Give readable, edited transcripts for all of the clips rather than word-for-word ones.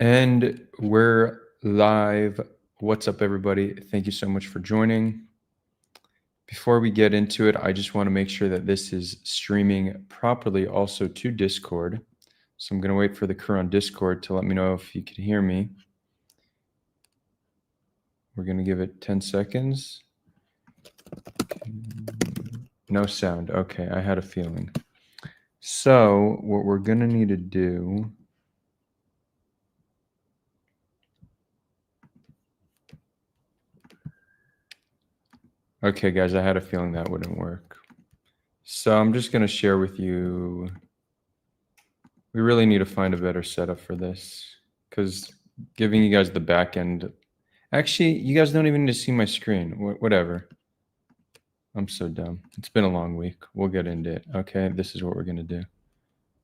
And we're live. What's up, everybody? Thank you so much for joining. Before we get into it, I just want to make sure that this is streaming properly also to Discord. So I'm going to wait for the crew on Discord to let me know if you can hear me. We're going to give it 10 seconds. No sound. Okay, I had a feeling. So what we're going to need to do... Okay, guys, I had a feeling that wouldn't work. So I'm just going to share with you. We really need to find a better setup for this because giving you guys the back end. Actually, you guys don't even need to see my screen. Whatever. I'm so dumb. It's been a long week. We'll get into it. Okay, this is what we're going to do.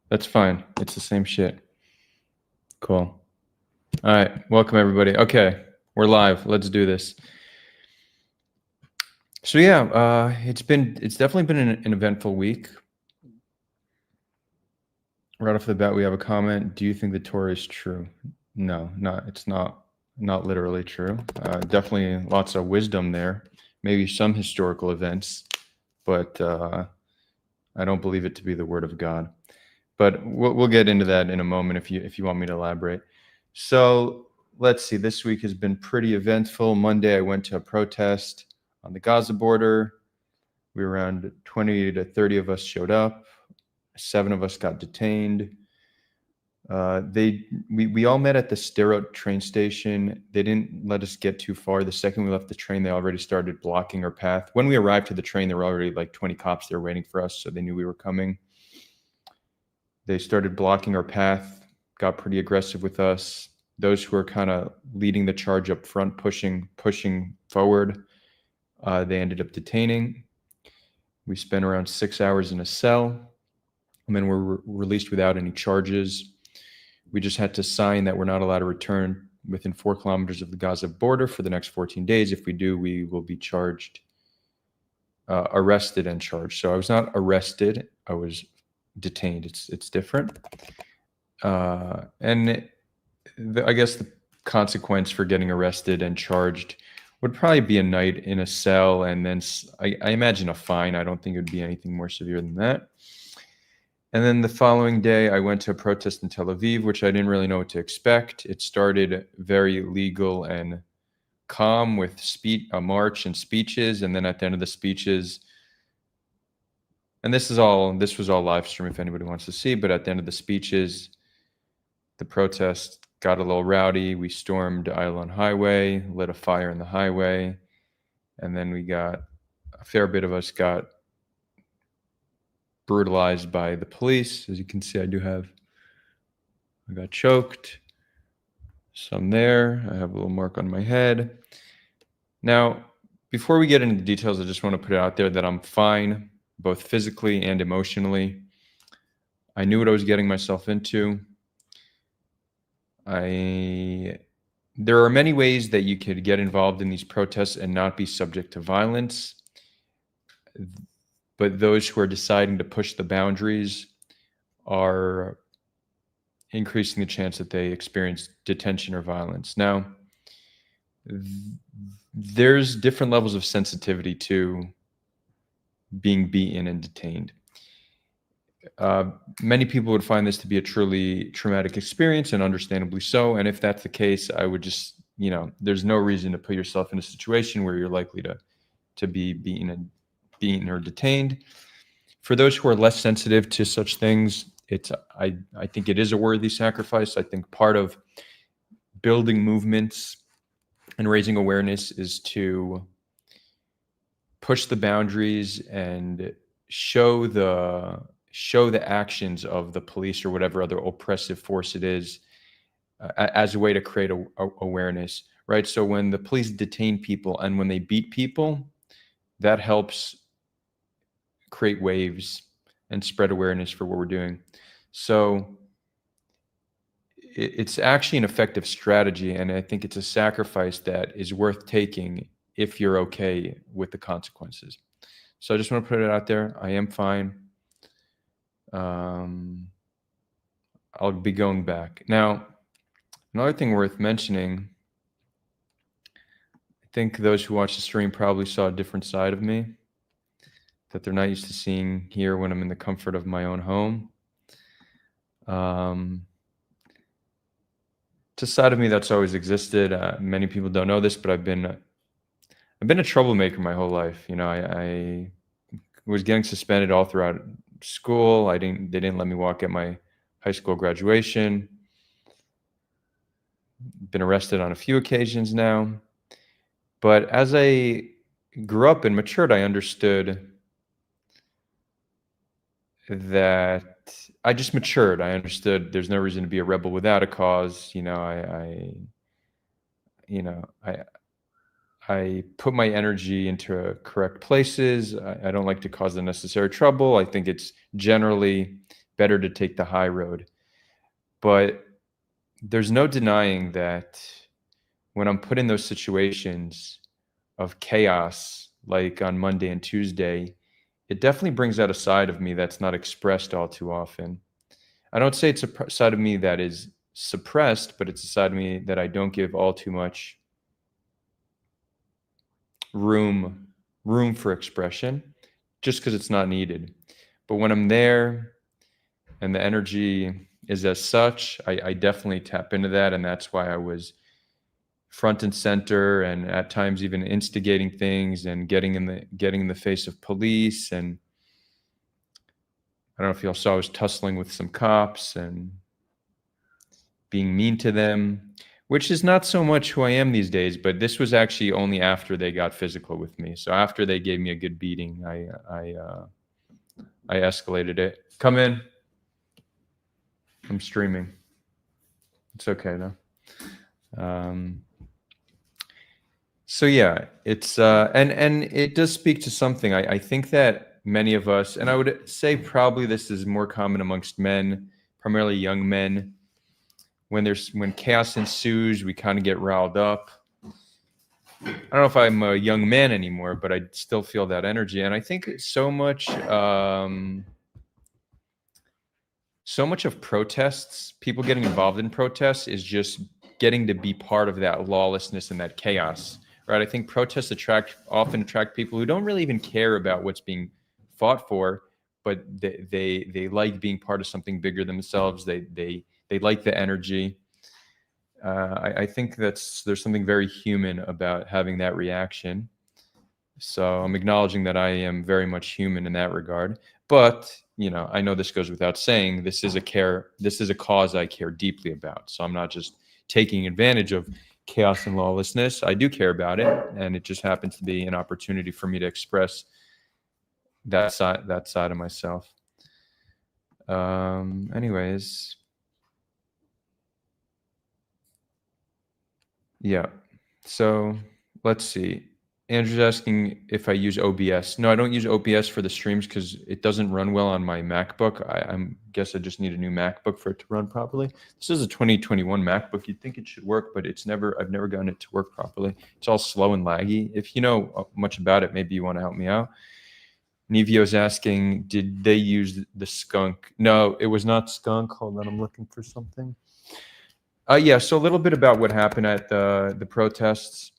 That's fine. It's the same shit. Cool. All right. Welcome, everybody. Okay, we're live. Let's do this. So yeah, it's definitely been an eventful week. Right off the bat, we have a comment. Do you think the Torah is true? No, it's not literally true. Definitely lots of wisdom there. Maybe some historical events, but I don't believe it to be the word of God. But we'll get into that in a moment if you want me to elaborate. So let's see. This week has been pretty eventful. Monday, I went to a protest on the Gaza border. We were around 20 to 30 of us showed up. 7 of us got detained. We all met at the Sderot train station. They didn't let us get too far. The second we left the train, they already started blocking our path. When we arrived to the train, there were already like 20 cops there waiting for us, so they knew we were coming. They started blocking our path, got pretty aggressive with us. Those who were kind of leading the charge up front, pushing forward, they ended up detaining. We spent around 6 hours in a cell, and then were released without any charges. We just had to sign that we're not allowed to return within 4 kilometers of the Gaza border for the next 14 days. If we do, we will be charged, arrested and charged. So I was not arrested. I was detained. It's different. I guess the consequence for getting arrested and charged would probably be a night in a cell, and then I imagine a fine. I don't think it would be anything more severe than that. And then the following day, I went to a protest in Tel Aviv, which I didn't really know what to expect. It started very legal and calm with a march and speeches. And then at the end of the speeches, and this was all live stream if anybody wants to see, but at the end of the speeches, the protest got a little rowdy. We stormed Ayalon Highway, lit a fire in the highway, and then a fair bit of us got brutalized by the police. As you can see, I got choked. Some there. I have a little mark on my head. Now, before we get into the details, I just want to put it out there that I'm fine, both physically and emotionally. I knew what I was getting myself into. There are many ways that you could get involved in these protests and not be subject to violence. But those who are deciding to push the boundaries are increasing the chance that they experience detention or violence. Now, there's different levels of sensitivity to being beaten and detained. Many people would find this to be a truly traumatic experience, and understandably so. And if that's the case, I would just, there's no reason to put yourself in a situation where you're likely to be beaten or detained. For those who are less sensitive to such things, I think it is a worthy sacrifice. I think part of building movements and raising awareness is to push the boundaries and show the actions of the police or whatever other oppressive force it is as a way to create awareness, right? So when the police detain people and when they beat people, that helps create waves and spread awareness for what we're doing. So it's actually an effective strategy, and I think it's a sacrifice that is worth taking if you're okay with the consequences. So I just want to put it out there. I am fine. I'll be going back. Now Another thing worth mentioning, I think those who watch the stream probably saw a different side of me that they're not used to seeing here when I'm in the comfort of my own home. It's a side of me that's always existed. Many people don't know this, but I've been a troublemaker my whole life. You know, I was getting suspended all throughout school. They didn't let me walk at my high school graduation. Been arrested on a few occasions now. But as I grew up and matured, I understood that I just matured. I understood there's no reason to be a rebel without a cause. You know, I put my energy into correct places. I don't like to cause unnecessary trouble. I think it's generally better to take the high road. But there's no denying that when I'm put in those situations of chaos, like on Monday and Tuesday, it definitely brings out a side of me that's not expressed all too often. I don't say it's a side of me that is suppressed, but it's a side of me that I don't give all too much room for expression, just because it's not needed. But when I'm there and the energy is as such, I definitely tap into that, and that's why I was front and center, and at times even instigating things and getting in the face of police. And I don't know if y'all saw, I was tussling with some cops and being mean to them, which is not so much who I am these days, but this was actually only after they got physical with me. So after they gave me a good beating, I escalated it. Come in. I'm streaming. It's okay though. So yeah, it's and it does speak to something. I think that many of us, and I would say probably this is more common amongst men, primarily young men, when chaos ensues, we kind of get riled up. I don't know if I'm a young man anymore, but I still feel that energy, and I think so much of protests, people getting involved in protests, is just getting to be part of that lawlessness and that chaos, right? I think protests often attract people who don't really even care about what's being fought for, but they like being part of something bigger than themselves. They like the energy. I think there's something very human about having that reaction. So I'm acknowledging that I am very much human in that regard. But, you know, I know this goes without saying, this is a cause I care deeply about. So I'm not just taking advantage of chaos and lawlessness. I do care about it, and it just happens to be an opportunity for me to express that side of myself. Anyways, yeah. So let's see. Andrew's asking if I use OBS. No, I don't use OBS for the streams because it doesn't run well on my MacBook. I guess I just need a new MacBook for it to run properly. This is a 2021 MacBook. You'd think it should work, but I've never gotten it to work properly. It's all slow and laggy. If you know much about it, maybe you want to help me out. Nevio's asking, did they use the skunk? No, it was not skunk. Hold on, I'm looking for something. Yeah, so a little bit about what happened at the protests.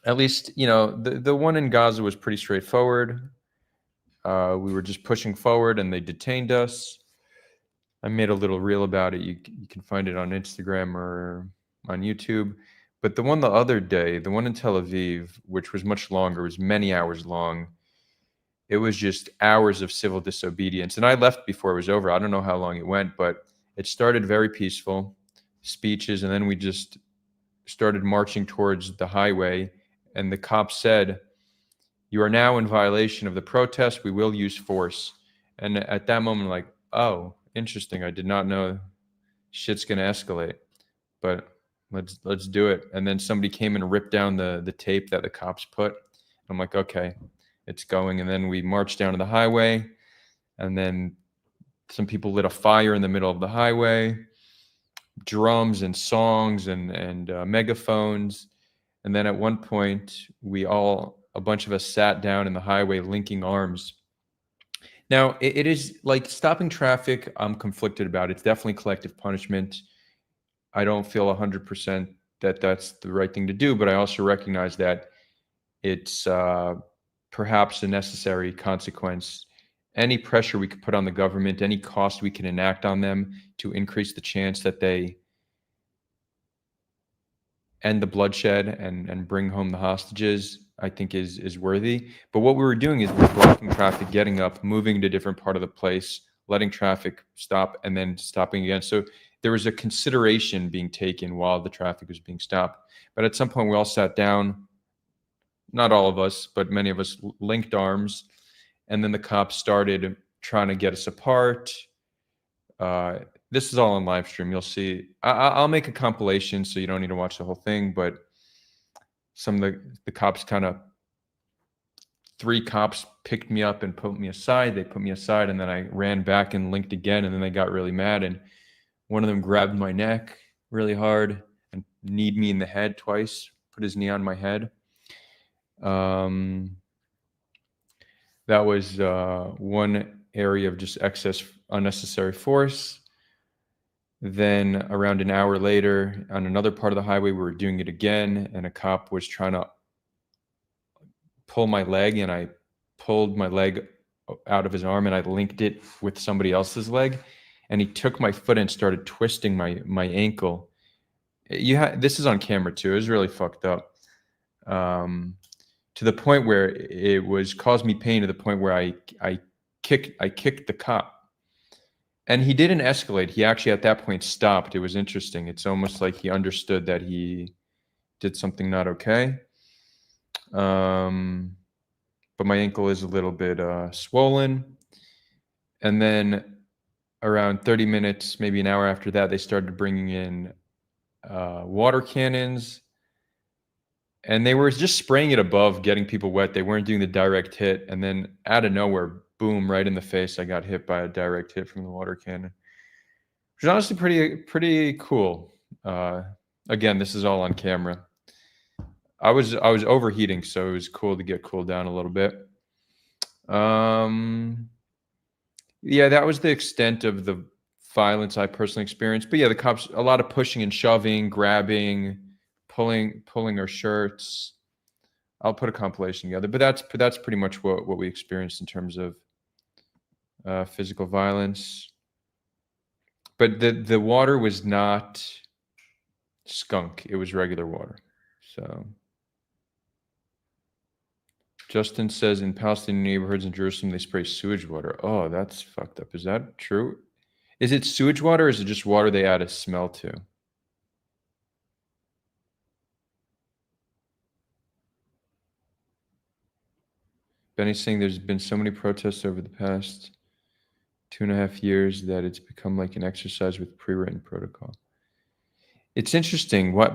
At least, you know, the one in Gaza was pretty straightforward. We were just pushing forward, and they detained us. I made a little reel about it. You can find it on Instagram or on YouTube. But the one the other day, the one in Tel Aviv, which was much longer, was many hours long. It was just hours of civil disobedience. And I left before it was over. I don't know how long it went, but it started very peaceful, speeches, and then we just started marching towards the highway. And the cops said, "You are now in violation of the protest. We will use force." And at that moment, I'm like, oh, interesting. I did not know shit's going to escalate, but let's do it. And then somebody came and ripped down the tape that the cops put. I'm like, okay, it's going. And then we marched down to the highway, and then some people lit a fire in the middle of the highway, drums and songs and megaphones. And then at one point, a bunch of us sat down in the highway linking arms. Now, it is like stopping traffic, I'm conflicted about. It's definitely collective punishment. I don't feel 100% that that's the right thing to do, but I also recognize that it's perhaps a necessary consequence. Any pressure we could put on the government, any cost we can enact on them to increase the chance that they end the bloodshed and bring home the hostages, I think is worthy. But what we were doing is we're blocking traffic, getting up, moving to a different part of the place, letting traffic stop, and then stopping again. So there was a consideration being taken while the traffic was being stopped. But at some point, we all sat down. Not all of us, but many of us linked arms, and then the cops started trying to get us apart. This is all on live stream. You'll see. I'll make a compilation, so you don't need to watch the whole thing. But some of the cops kind of, 3 cops picked me up and put me aside. They put me aside, and then I ran back and linked again, and then they got really mad. And one of them grabbed my neck really hard and kneed me in the head twice. Put his knee on my head. That was one area of just excess unnecessary force. Then around an hour later, on another part of the highway, we were doing it again, and a cop was trying to pull my leg, and I pulled my leg out of his arm, and I linked it with somebody else's leg, and he took my foot and started twisting my ankle. This is on camera too. It was really fucked up. To the point where it was caused me pain, to the point where I kicked the cop. And he didn't escalate. He actually at that point stopped. It was interesting. It's almost like he understood that he did something not okay. But my ankle is a little bit swollen. And then around 30 minutes, maybe an hour after that, they started bringing in water cannons. And they were just spraying it above, getting people wet. They weren't doing the direct hit. And then out of nowhere, boom, right in the face, I got hit by a direct hit from the water cannon. Which is honestly pretty cool. Again, this is all on camera. I was overheating, so it was cool to get cooled down a little bit. Yeah, that was the extent of the violence I personally experienced. But yeah, the cops, a lot of pushing and shoving, grabbing, pulling our shirts. I'll put a compilation together, but that's pretty much what we experienced in terms of physical violence. But the water was not skunk; it was regular water. So Justin says in Palestinian neighborhoods in Jerusalem they spray sewage water. Oh, that's fucked up. Is that true? Is it sewage water, or is it just water they add a smell to? Benny's saying there's been so many protests over the past 2.5 years that it's become like an exercise with pre-written protocol. It's interesting. Why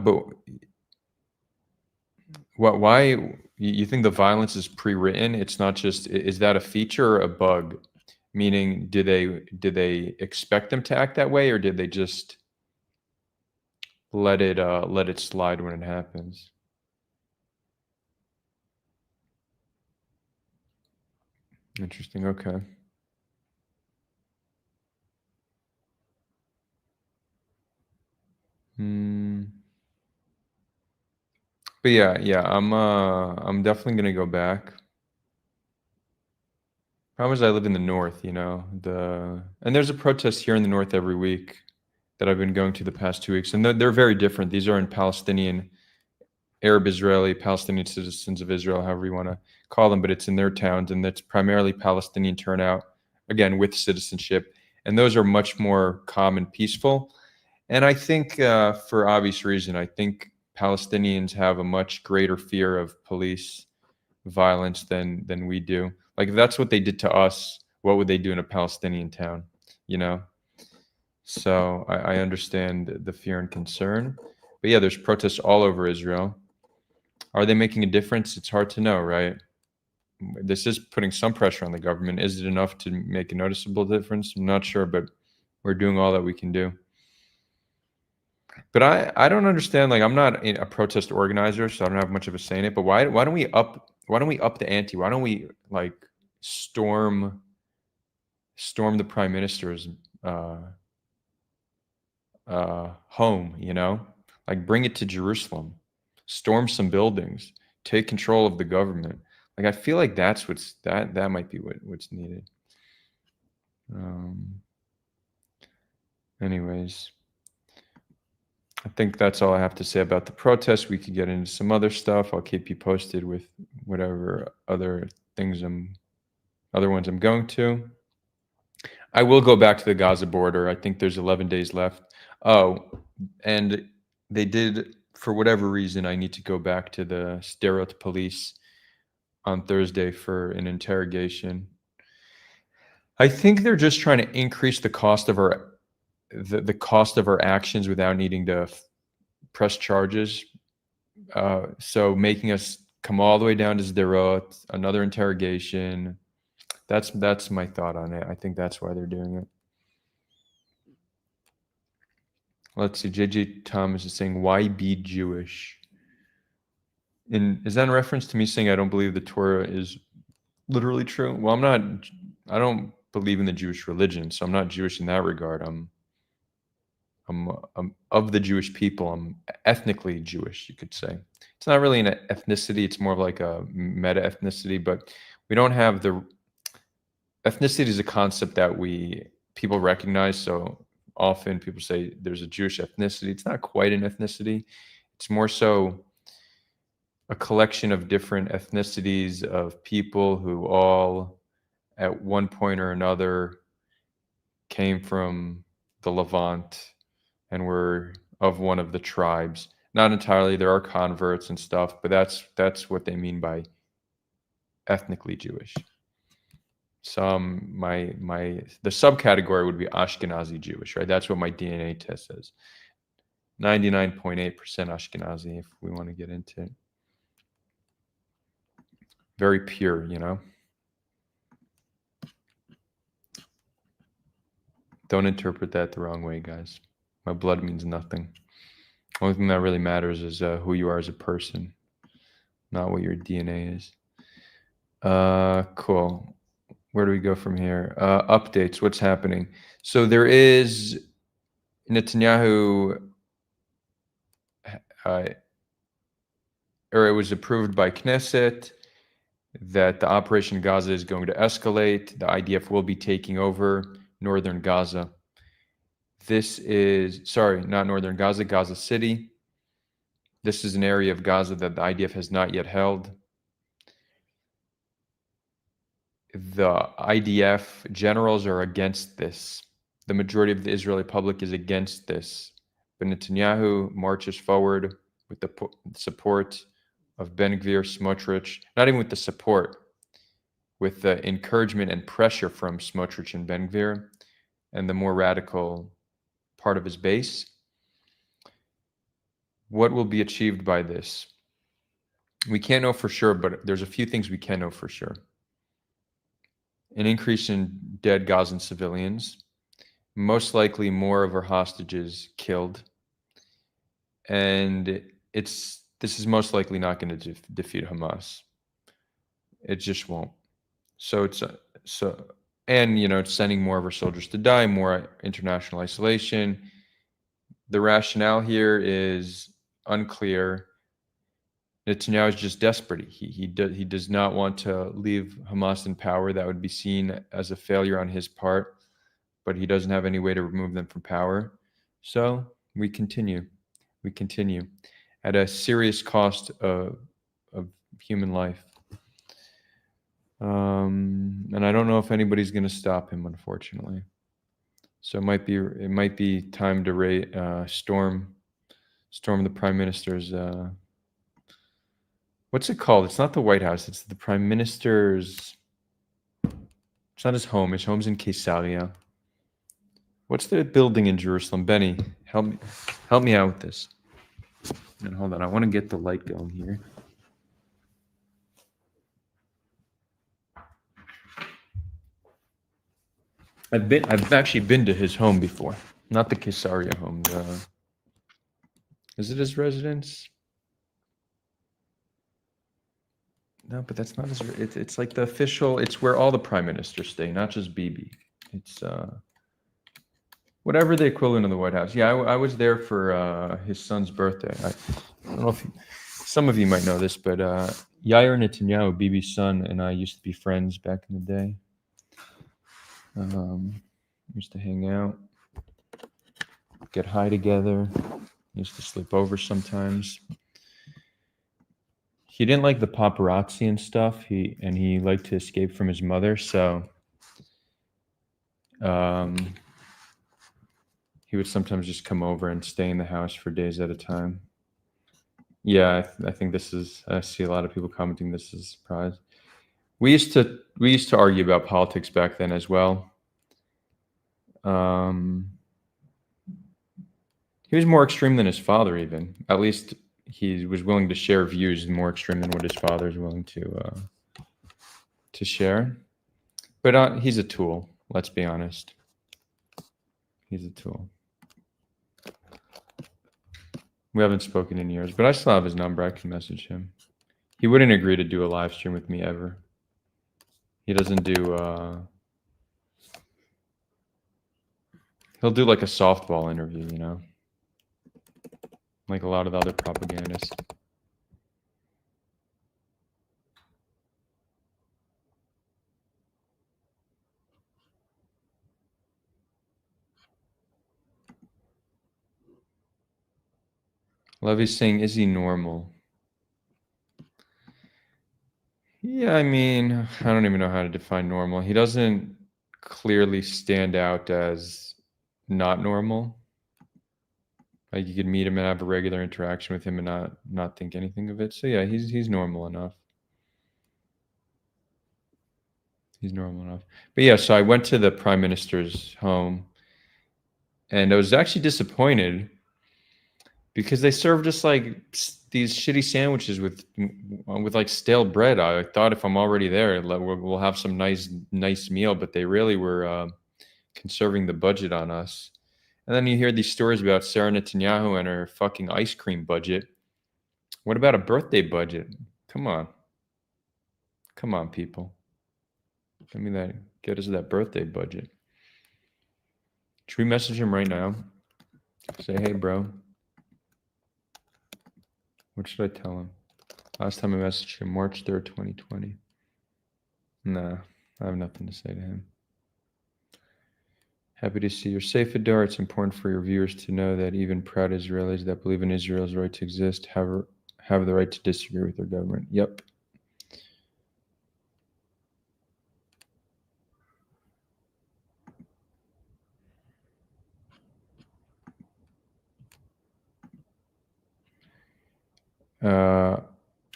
you think the violence is pre-written? It's not just, is that a feature or a bug? Meaning, did they expect them to act that way, or did they just let it slide when it happens? Interesting. Okay. But yeah, I'm definitely gonna go back. Problem is I live in the north, and there's a protest here in the north every week that I've been going to the past 2 weeks, and they're very different. These are in Palestinian, Arab Israeli, Palestinian citizens of Israel, however you want to call them, but it's in their towns, and it's primarily Palestinian turnout, again with citizenship, and those are much more calm and peaceful. And I think, for obvious reason, I think Palestinians have a much greater fear of police violence than we do. Like, if that's what they did to us, what would they do in a Palestinian town? You know. So I understand the fear and concern, but yeah, there's protests all over Israel. Are they making a difference? It's hard to know, right? This is putting some pressure on the government. Is it enough to make a noticeable difference? I'm not sure, but we're doing all that we can do. But I don't understand. Like, I'm not a protest organizer, so I don't have much of a say in it. But why don't we up the ante? Why don't we like storm the prime minister's home, you know? Like bring it to Jerusalem, storm some buildings, take control of the government. Like I feel like that's that might be what's needed. Um, anyways, I think that's all I have to say about the protest. We could get into some other stuff. I'll keep you posted with whatever other things other ones I'm going to. I will go back to the Gaza border. I think there's 11 days left. Oh, and they did, for whatever reason, I need to go back to the Sderot police on Thursday for an interrogation. I think they're just trying to increase the cost of the cost of our actions without needing to press charges. So making us come all the way down to Sderot, another interrogation. That's my thought on it. I think that's why they're doing it. Let's see. JJ Thomas is saying, "Why be Jewish?" Is that in reference to me saying I don't believe the Torah is literally true? Well, I'm not. I don't believe in the Jewish religion, so I'm not Jewish in that regard. I'm of the Jewish people. I'm ethnically Jewish, you could say. It's not really an ethnicity. It's more of like a meta ethnicity, but we don't have the ethnicity is a concept that people recognize. So often people say there's a Jewish ethnicity. It's not quite an ethnicity. It's more so a collection of different ethnicities of people who all at one point or another came from the Levant and were of one of the tribes. Not entirely, there are converts and stuff, but that's what they mean by ethnically Jewish. The subcategory would be Ashkenazi Jewish, right? That's what my DNA test says. 99.8% Ashkenazi, if we want to get into it. Very pure, you know? Don't interpret that the wrong way, guys. My blood means nothing. Only thing that really matters is who you are as a person, not what your DNA is. Cool. Where do we go from here? Updates. What's happening? So there is Netanyahu, or it was approved by Knesset that the Operation Gaza is going to escalate. The IDF will be taking over northern Gaza. This is, sorry, not northern Gaza, Gaza City. This is an area of Gaza that the IDF has not yet held. The IDF generals are against this. The majority of the Israeli public is against this. But Netanyahu marches forward with the support of Ben Gvir, Smotrich, not even with the support, with the encouragement and pressure from Smotrich and Ben Gvir and the more radical part of his base. What will be achieved by this? We can't know for sure, but there's a few things we can know for sure. An increase in dead Gazan civilians, most likely more of our hostages killed, and this is most likely not going to defeat Hamas. It just won't. So it's sending more of our soldiers to die, more international isolation. The rationale here is unclear. Netanyahu is just desperate. He does not want to leave Hamas in power. That would be seen as a failure on his part, but he doesn't have any way to remove them from power. So we continue. We continue at a serious cost of human life. And I don't know if anybody's going to stop him, unfortunately. So it might be time to storm the prime minister's. What's it called? It's not the White House. It's the prime minister's. It's not his home. His home's in Caesarea. What's the building in Jerusalem? Benny, help me out with this. And hold on, I want to get the light going here. I've actually been to his home before, not the Caesarea home. Is it his residence? No, but that's not his. It's like the official. It's where all the prime ministers stay, not just Bibi. It's whatever the equivalent of the White House. Yeah, I was there for his son's birthday. I don't know if some of you might know this, but Yair Netanyahu, Bibi's son, and I used to be friends back in the day. Used to hang out, get high together, used to sleep over sometimes. He didn't like the paparazzi and stuff. He liked to escape from his mother, so he would sometimes just come over and stay in the house for days at a time. Yeah, I think this is. I see a lot of people commenting this is a surprise. We used to argue about politics back then as well. He was more extreme than his father, even. At least he was willing to share views more extreme than what his father is willing to share. But he's a tool. Let's be honest. He's a tool. We haven't spoken in years, but I still have his number. I can message him. He wouldn't agree to do a live stream with me ever. He doesn't do. He'll do like a softball interview, you know, like a lot of the other propagandists. Levy's saying, is he normal? Yeah, I mean, I don't even know how to define normal. He doesn't clearly stand out as not normal. Like you could meet him and have a regular interaction with him and not think anything of it. So yeah, he's normal enough. He's normal enough. But yeah, so I went to the prime minister's home and I was actually disappointed because they served us like these shitty sandwiches with like stale bread. I thought if I'm already there, we'll have some nice meal, but they really were conserving the budget on us. And then you hear these stories about Sarah Netanyahu and her fucking ice cream budget. What about a birthday budget? Come on, people. Get us that birthday budget. Should we message him right now? Say, hey, bro. What should I tell him? Last time I messaged him, March 3rd, 2020. Nah, I have nothing to say to him. Happy to see you're safe, Adar. It's important for your viewers to know that even proud Israelis that believe in Israel's right to exist have the right to disagree with their government. Yep.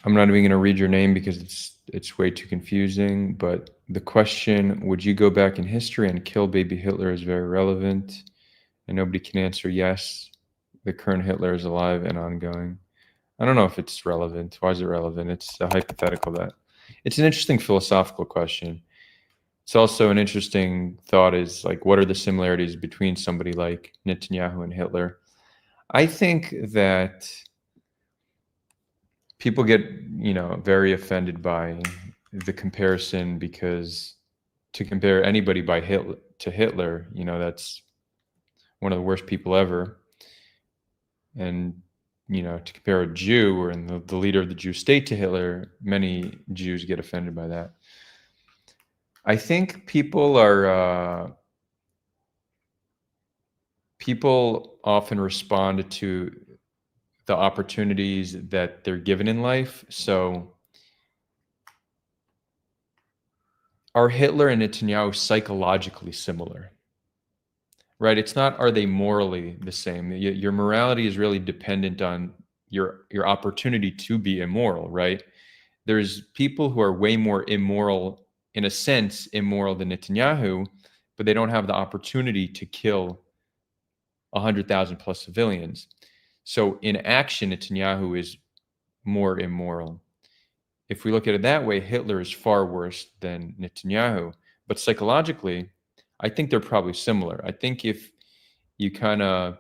I'm not even going to read your name because it's way too confusing. But the question, would you go back in history and kill baby Hitler, is very relevant. And nobody can answer yes. The current Hitler is alive and ongoing. I don't know if it's relevant. Why is it relevant? It's a hypothetical that. It's an interesting philosophical question. It's also an interesting thought is like, what are the similarities between somebody like Netanyahu and Hitler? I think that people get, very offended by the comparison because to compare anybody by Hitler to Hitler, that's one of the worst people ever. And, to compare a Jew or the leader of the Jewish state to Hitler, many Jews get offended by that. I think people often respond to the opportunities that they're given in life. So are Hitler and Netanyahu psychologically similar? Right? It's not, are they morally the same? Your morality is really dependent on your opportunity to be immoral, right? There's people who are way more immoral, in a sense, immoral than Netanyahu, but they don't have the opportunity to kill 100,000 plus civilians. So in action, Netanyahu is more immoral. If we look at it that way, Hitler is far worse than Netanyahu. But psychologically, I think they're probably similar. I think if you kind of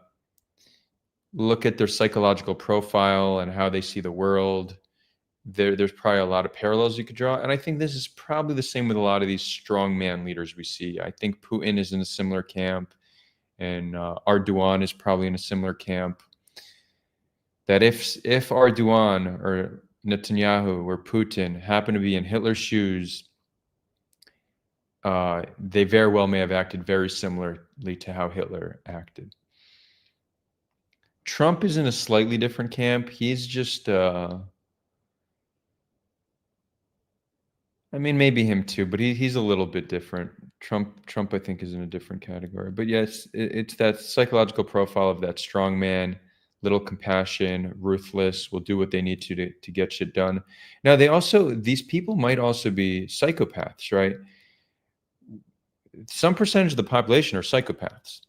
look at their psychological profile and how they see the world, there's probably a lot of parallels you could draw. And I think this is probably the same with a lot of these strongman leaders we see. I think Putin is in a similar camp. and Erdogan is probably in a similar camp. That if Erdogan or Netanyahu or Putin happen to be in Hitler's shoes, they very well may have acted very similarly to how Hitler acted. Trump is in a slightly different camp. He's just, I mean, maybe him too, but he's a little bit different. Trump, I think, is in a different category. But yes, it's that psychological profile of that strong man, little compassion, ruthless, will do what they need to get shit done. Now, these people might also be psychopaths, right? Some percentage of the population are psychopaths.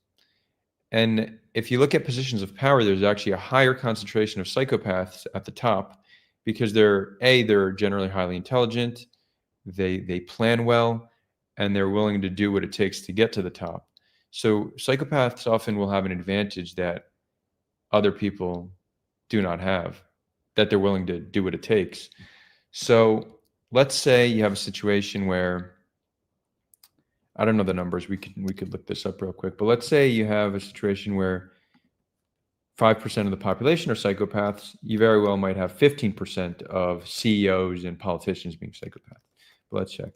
And if you look at positions of power, there's actually a higher concentration of psychopaths at the top because they're generally highly intelligent, they plan well, and they're willing to do what it takes to get to the top. So psychopaths often will have an advantage that other people do not have, that they're willing to do what it takes. So let's say you have a situation where, I don't know the numbers. We could look this up real quick. But let's say you have a situation where 5% of the population are psychopaths. You very well might have 15% of CEOs and politicians being psychopaths. But let's check.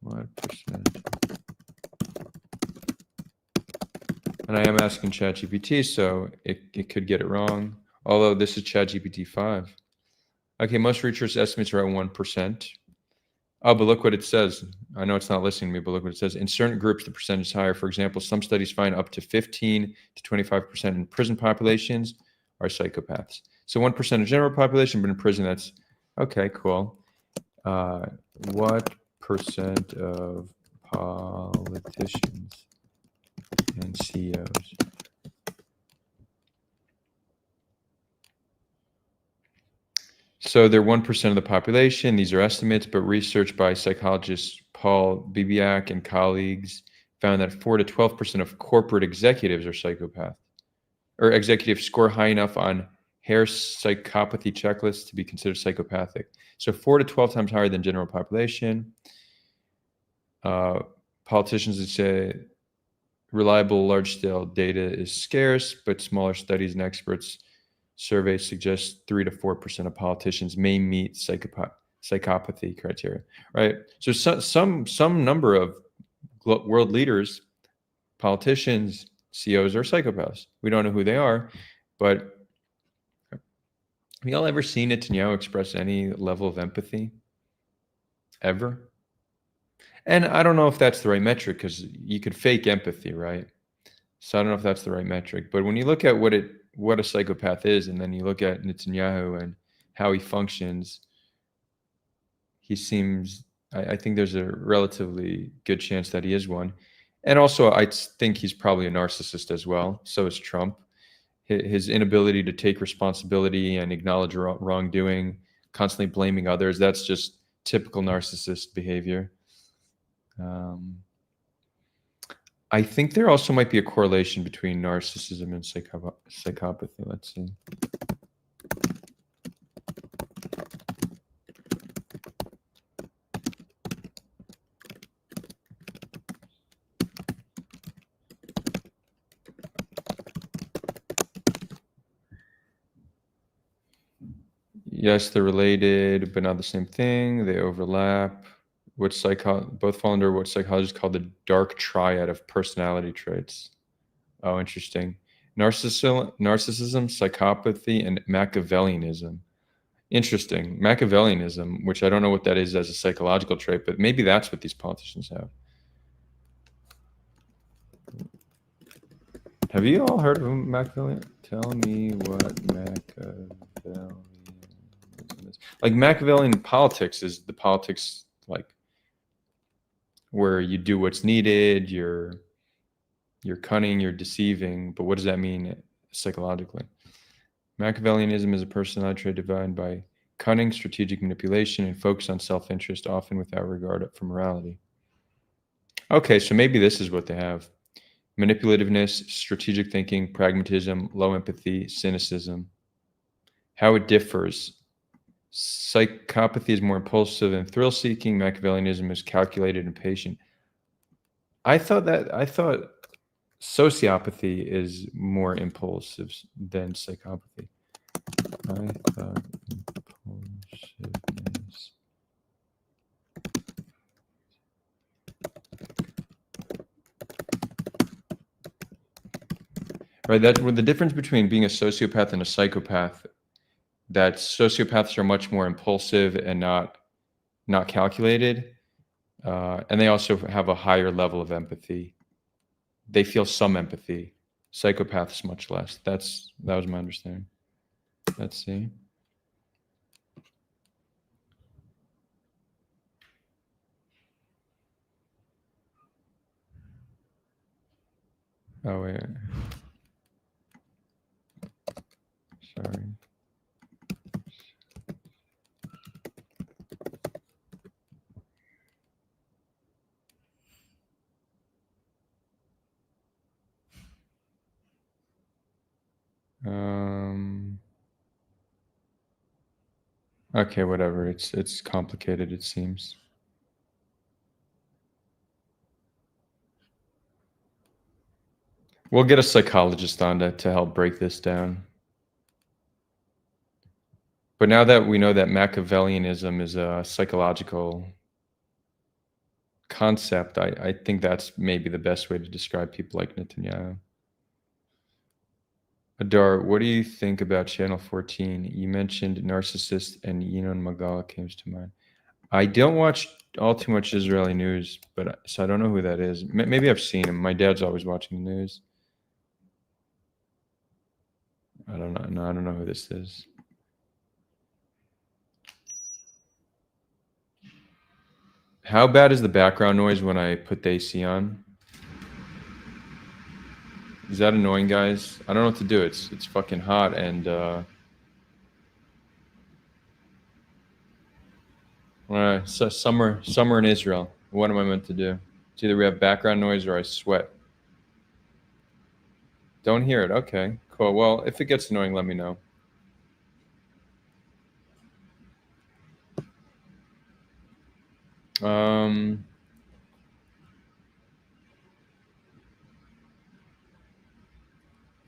What percent? And I am asking ChatGPT, so it could get it wrong. Although this is ChatGPT 5. Okay, most research estimates are at 1%. Oh, but look what it says. I know it's not listening to me, but look what it says. In certain groups, the percentage is higher. For example, some studies find up to 15 to 25% in prison populations are psychopaths. So 1% of general population, but in prison, that's okay, cool. What percent of politicians and CEOs? So they're 1% of the population. These are estimates, but research by psychologist Paul Bibiak and colleagues found that 4 to 12% of corporate executives are psychopaths, or executives score high enough on Hare psychopathy checklists to be considered psychopathic. So 4 to 12 times higher than general population. Politicians would say reliable large-scale data is scarce, but smaller studies and experts surveys suggest 3 to 4% of politicians may meet psychopathy criteria, right? So some number of world leaders, politicians, CEOs are psychopaths. We don't know who they are, but have y'all ever seen Netanyahu express any level of empathy? Ever? And I don't know if that's the right metric because you could fake empathy, right? So I don't know if that's the right metric. But when you look at what a psychopath is, and then you look at Netanyahu and how he functions, he seems, I think there's a relatively good chance that he is one. And also, I think he's probably a narcissist as well. So is Trump. His inability to take responsibility and acknowledge wrongdoing, constantly blaming others, that's just typical narcissist behavior. I think there also might be a correlation between narcissism and psychopathy. Let's see. Yes, they're related, but not the same thing. They overlap. Both fall under what psychologists call the dark triad of personality traits. Oh, interesting. Narcissism, psychopathy, and Machiavellianism. Interesting. Machiavellianism, which I don't know what that is as a psychological trait, but maybe that's what these politicians have. Have you all heard of Machiavellian? Tell me what Machiavellianism is. Like Machiavellian politics is the politics like where you do what's needed, you're cunning, you're deceiving, but what does that mean psychologically? Machiavellianism is a personality trait defined by cunning, strategic manipulation, and focus on self-interest, often without regard for morality. Okay, so maybe this is what they have. Manipulativeness, strategic thinking, pragmatism, low empathy, cynicism. How it differs. Psychopathy is more impulsive and thrill-seeking. Machiavellianism is calculated and patient. I thought Sociopathy is more impulsive than psychopathy. I thought impulsiveness. Right, that's the difference between being a sociopath and a psychopath. That sociopaths are much more impulsive and not calculated, and they also have a higher level of empathy. They feel some empathy. Psychopaths much less. That was my understanding. Let's see. Oh wait. Sorry. Okay, whatever. It's complicated, it seems. We'll get a psychologist on to help break this down. But now that we know that Machiavellianism is a psychological concept, I think that's maybe the best way to describe people like Netanyahu. Adar, what do you think about Channel 14? You mentioned Narcissist and Yinon Magal came to mind. I don't watch all too much Israeli news, but so I don't know who that is. Maybe I've seen him. My dad's always watching the news. I don't know. No, I don't know who this is. How bad is the background noise when I put the AC on? Is that annoying, guys? I don't know what to do. It's fucking hot and so summer in Israel. What am I meant to do? It's either we have background noise or I sweat. Don't hear it. Okay, cool. Well, if it gets annoying, let me know.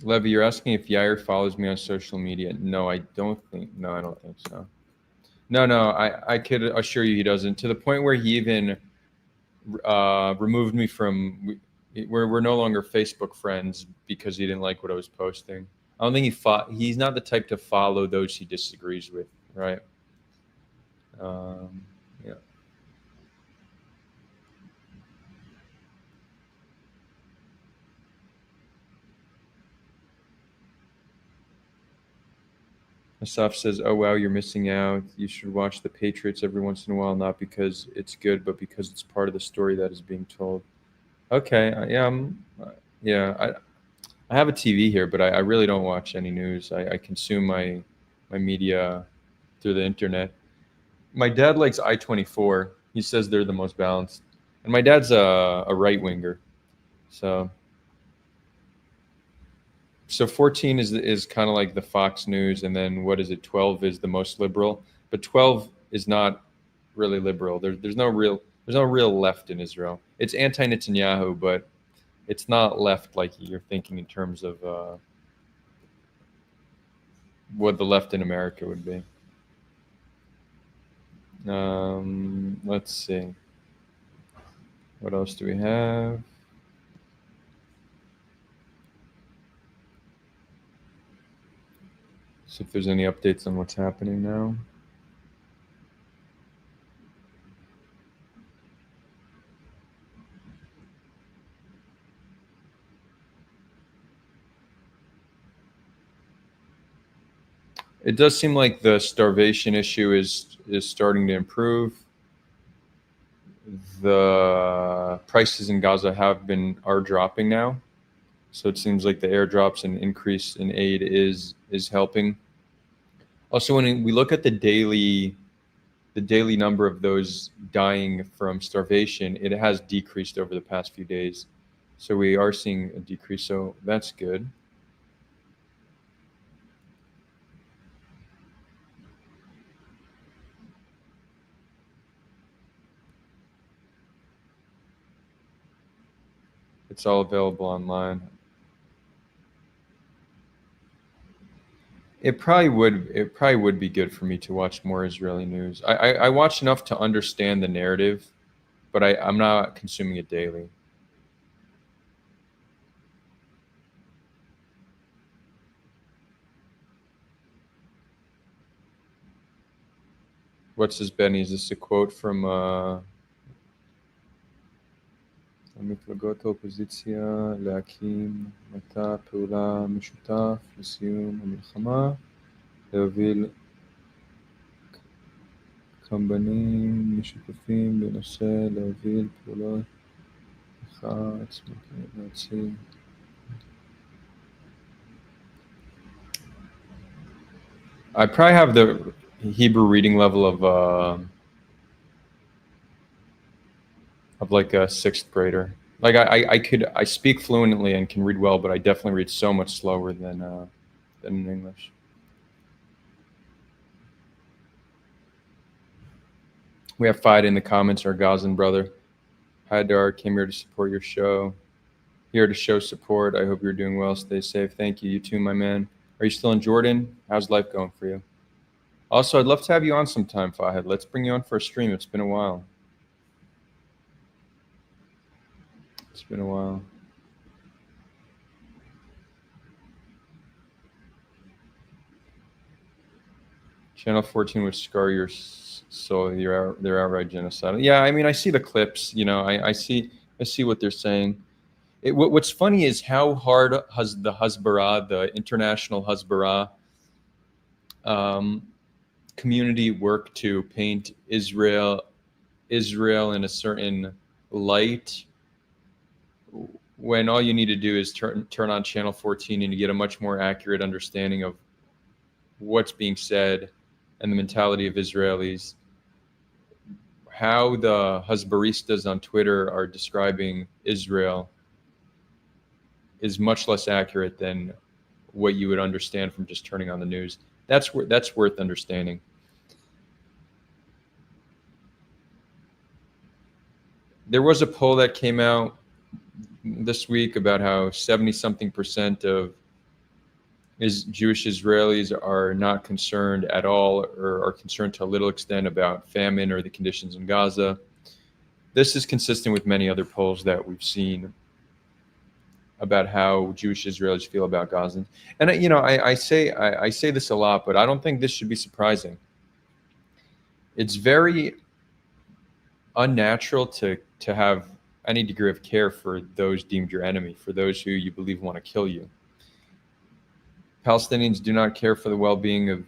Levy, you're asking if Yair follows me on social media. No, I don't think. No, I don't think so. No. I could assure you he doesn't. To the point where he even removed me from. We're no longer Facebook friends because he didn't like what I was posting. I don't think he's not the type to follow those he disagrees with, right? Yeah. Asaf says, "Oh wow, you're missing out. You should watch the Patriots every once in a while, not because it's good, but because it's part of the story that is being told." Okay, yeah, yeah. I have a TV here, but I really don't watch any news. I consume my media through the internet. My dad likes I-24. He says they're the most balanced, and my dad's a right winger. So 14 is kind of like the Fox News, and then what is it? 12 is the most liberal, but 12 is not really liberal. There's no real left in Israel. It's anti-Netanyahu, but it's not left like you're thinking in terms of what the left in America would be. Let's see. What else do we have? See if there's any updates on what's happening now. It does seem like the starvation issue is starting to improve. The prices in Gaza are dropping now, so it seems like the airdrops and increase in aid is helping. Also, when we look at the daily number of those dying from starvation, it has decreased over the past few days. So we are seeing a decrease. So that's good. It's all available online. It probably would be good for me to watch more Israeli news. I watch enough to understand the narrative, but I'm not consuming it daily. What's this, Benny? Is this a quote from מפלגות האופוזיציה להקים מטה פעולה משותף לסיום המלחמה, להוביל קמב"נים משותפים בנושא להוביל פעולות מחאה עצמית להציג. I probably have the Hebrew reading level of like a sixth grader. Like I speak fluently and can read well, but I definitely read so much slower than in English. We have Fide in the comments, our Gazan brother. Hi, Dar. Came here to support your show. Here to show support. I hope you're doing well. Stay safe. Thank you. You too, my man. Are you still in Jordan? How's life going for you? Also, I'd love to have you on sometime, Fahed. Let's bring you on for a stream. It's been a while. It's been a while. Channel 14 would scar your soul. They're outright genocidal. Yeah, I mean, I see the clips. You know, I see what they're saying. What's funny is how hard the Hasbara, the international Hasbara community, worked to paint Israel in a certain light, when all you need to do is turn on Channel 14 and you get a much more accurate understanding of what's being said and the mentality of Israelis. How the Hasbaristas on Twitter are describing Israel is much less accurate than what you would understand from just turning on the news. That's worth understanding. There was a poll that came out this week about how 70-something% of Jewish Israelis are not concerned at all, or are concerned to a little extent about famine or the conditions in Gaza. This is consistent with many other polls that we've seen about how Jewish Israelis feel about Gazans. And I say this a lot, but I don't think this should be surprising. It's very unnatural to have any degree of care for those deemed your enemy, for those who you believe want to kill you. Palestinians do not care for the well-being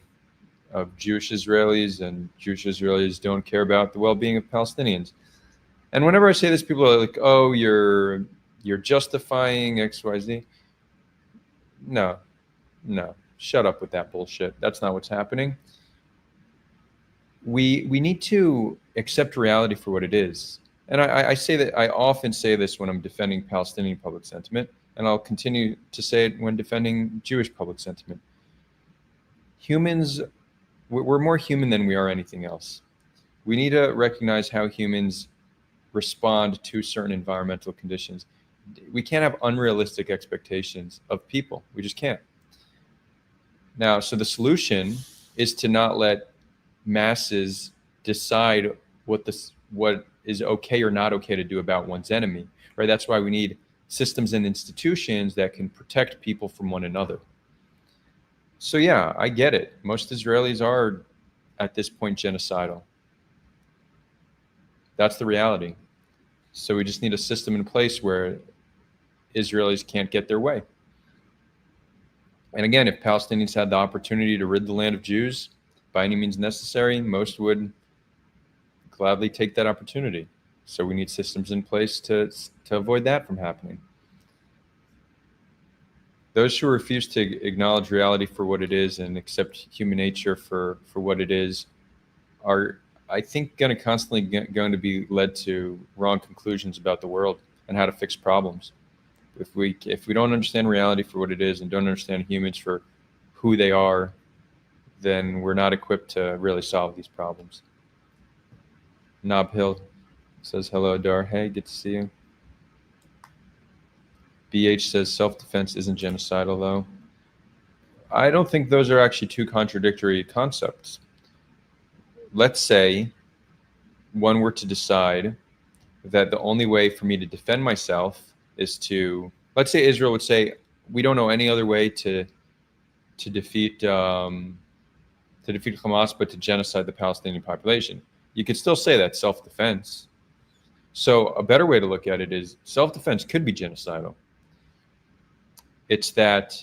of Jewish Israelis, and Jewish Israelis don't care about the well-being of Palestinians. And whenever I say this, people are like, "Oh, you're justifying XYZ." No, shut up with that bullshit. That's not what's happening. We need to accept reality for what it is. And I say that, I often say this when I'm defending Palestinian public sentiment, and I'll continue to say it when defending Jewish public sentiment. Humans, we're more human than we are anything else. We need to recognize how humans respond to certain environmental conditions. We can't have unrealistic expectations of people. We just can't. Now, so the solution is to not let masses decide what is okay or not okay to do about one's enemy, right? That's why we need systems and institutions that can protect people from one another. So yeah, I get it. Most Israelis are at this point genocidal. That's the reality. So we just need a system in place where Israelis can't get their way. And again, if Palestinians had the opportunity to rid the land of Jews by any means necessary, most would gladly take that opportunity. So we need systems in place to avoid that from happening. Those who refuse to acknowledge reality for what it is and accept human nature for what it is are, I think, going to be led to wrong conclusions about the world and how to fix problems. If we don't understand reality for what it is and don't understand humans for who they are, then we're not equipped to really solve these problems. Nob Hill says hello, Dar. Hey, good to see you. BH says self-defense isn't genocidal, though. I don't think those are actually two contradictory concepts. Let's say one were to decide that the only way for me to defend myself is to, let's say Israel would say, we don't know any other way to defeat Hamas but to genocide the Palestinian population. You could still say that's self-defense. So a better way to look at it is self-defense could be genocidal. It's that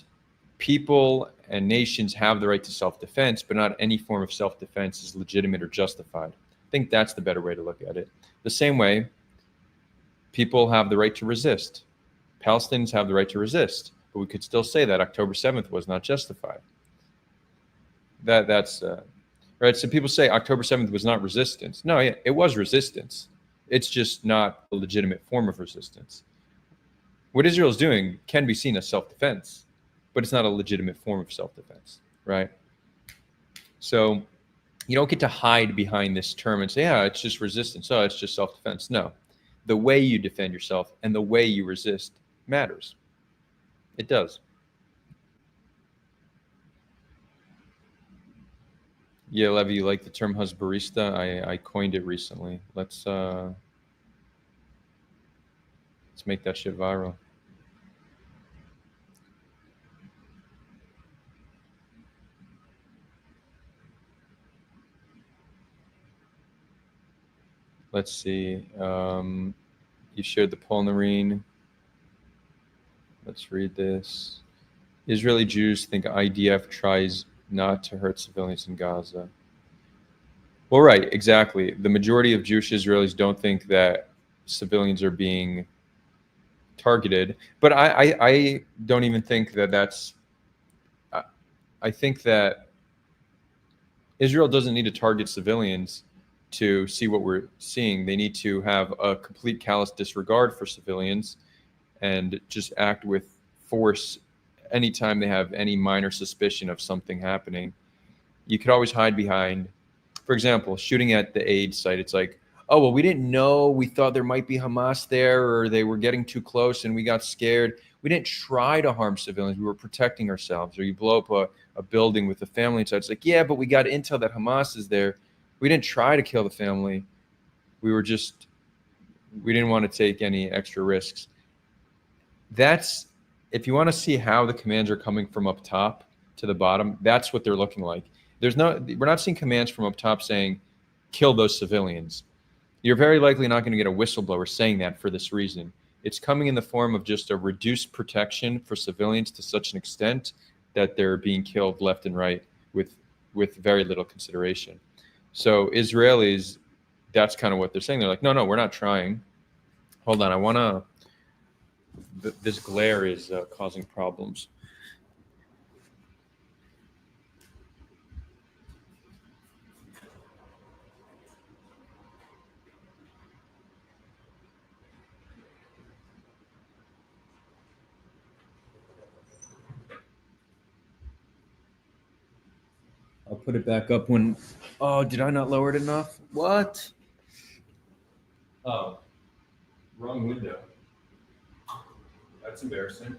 people and nations have the right to self-defense, but not any form of self-defense is legitimate or justified. I think that's the better way to look at it. The same way, people have the right to resist. Palestinians have the right to resist, but we could still say that October 7th was not justified. That's right. So people say October 7th was not resistance. No, yeah, it was resistance. It's just not a legitimate form of resistance. What Israel is doing can be seen as self-defense, but it's not a legitimate form of self-defense, right? So you don't get to hide behind this term and say, yeah, it's just resistance. Oh, it's just self-defense. No, the way you defend yourself and the way you resist matters. It does. Yeah, Levy, you like the term husbarista? I coined it recently. Let's make that shit viral. Let's see. You shared the poll, Noreen. Let's read this. Israeli Jews think IDF tries not to hurt civilians in Gaza. Well, right, exactly. The majority of Jewish Israelis don't think that civilians are being targeted, but I don't even think that that's. I think that Israel doesn't need to target civilians to see what we're seeing. They need to have a complete callous disregard for civilians and just act with force anytime they have any minor suspicion of something happening. You could always hide behind, for example, shooting at the aid site. It's like, oh, well, we didn't know. We thought there might be Hamas there, or they were getting too close and we got scared. We didn't try to harm civilians. We were protecting ourselves. Or you blow up a building with a family inside. It's like, yeah, but we got intel that Hamas is there. We didn't try to kill the family. We didn't want to take any extra risks. That's, if you want to see how the commands are coming from up top to the bottom, that's what they're looking like. We're not seeing commands from up top saying, kill those civilians. You're very likely not going to get a whistleblower saying that for this reason. It's coming in the form of just a reduced protection for civilians to such an extent that they're being killed left and right with very little consideration. So Israelis, that's kind of what they're saying. They're like, no, we're not trying. Hold on, this glare is causing problems. I'll put it back up when. Oh, did I not lower it enough? What? Oh, wrong window. That's embarrassing.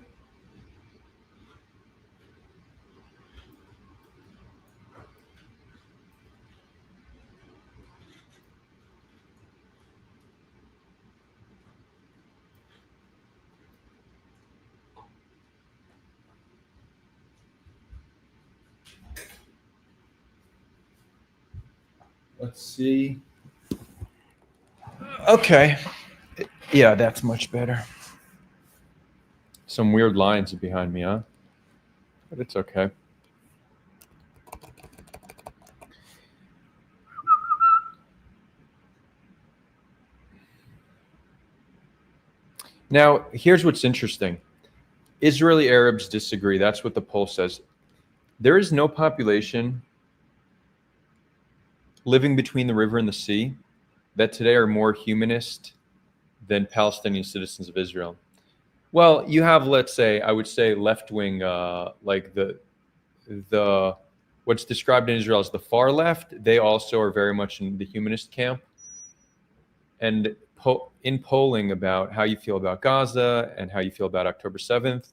Let's see. Okay. Yeah, that's much better. Some weird lines behind me, huh? But it's okay. Now, here's what's interesting. Israeli Arabs disagree. That's what the poll says. There is no population living between the river and the sea that today are more humanist than Palestinian citizens of Israel. Well, you have, let's say, I would say left-wing, like the what's described in Israel as the far left. They also are very much in the humanist camp. And in polling about how you feel about Gaza and how you feel about October 7th,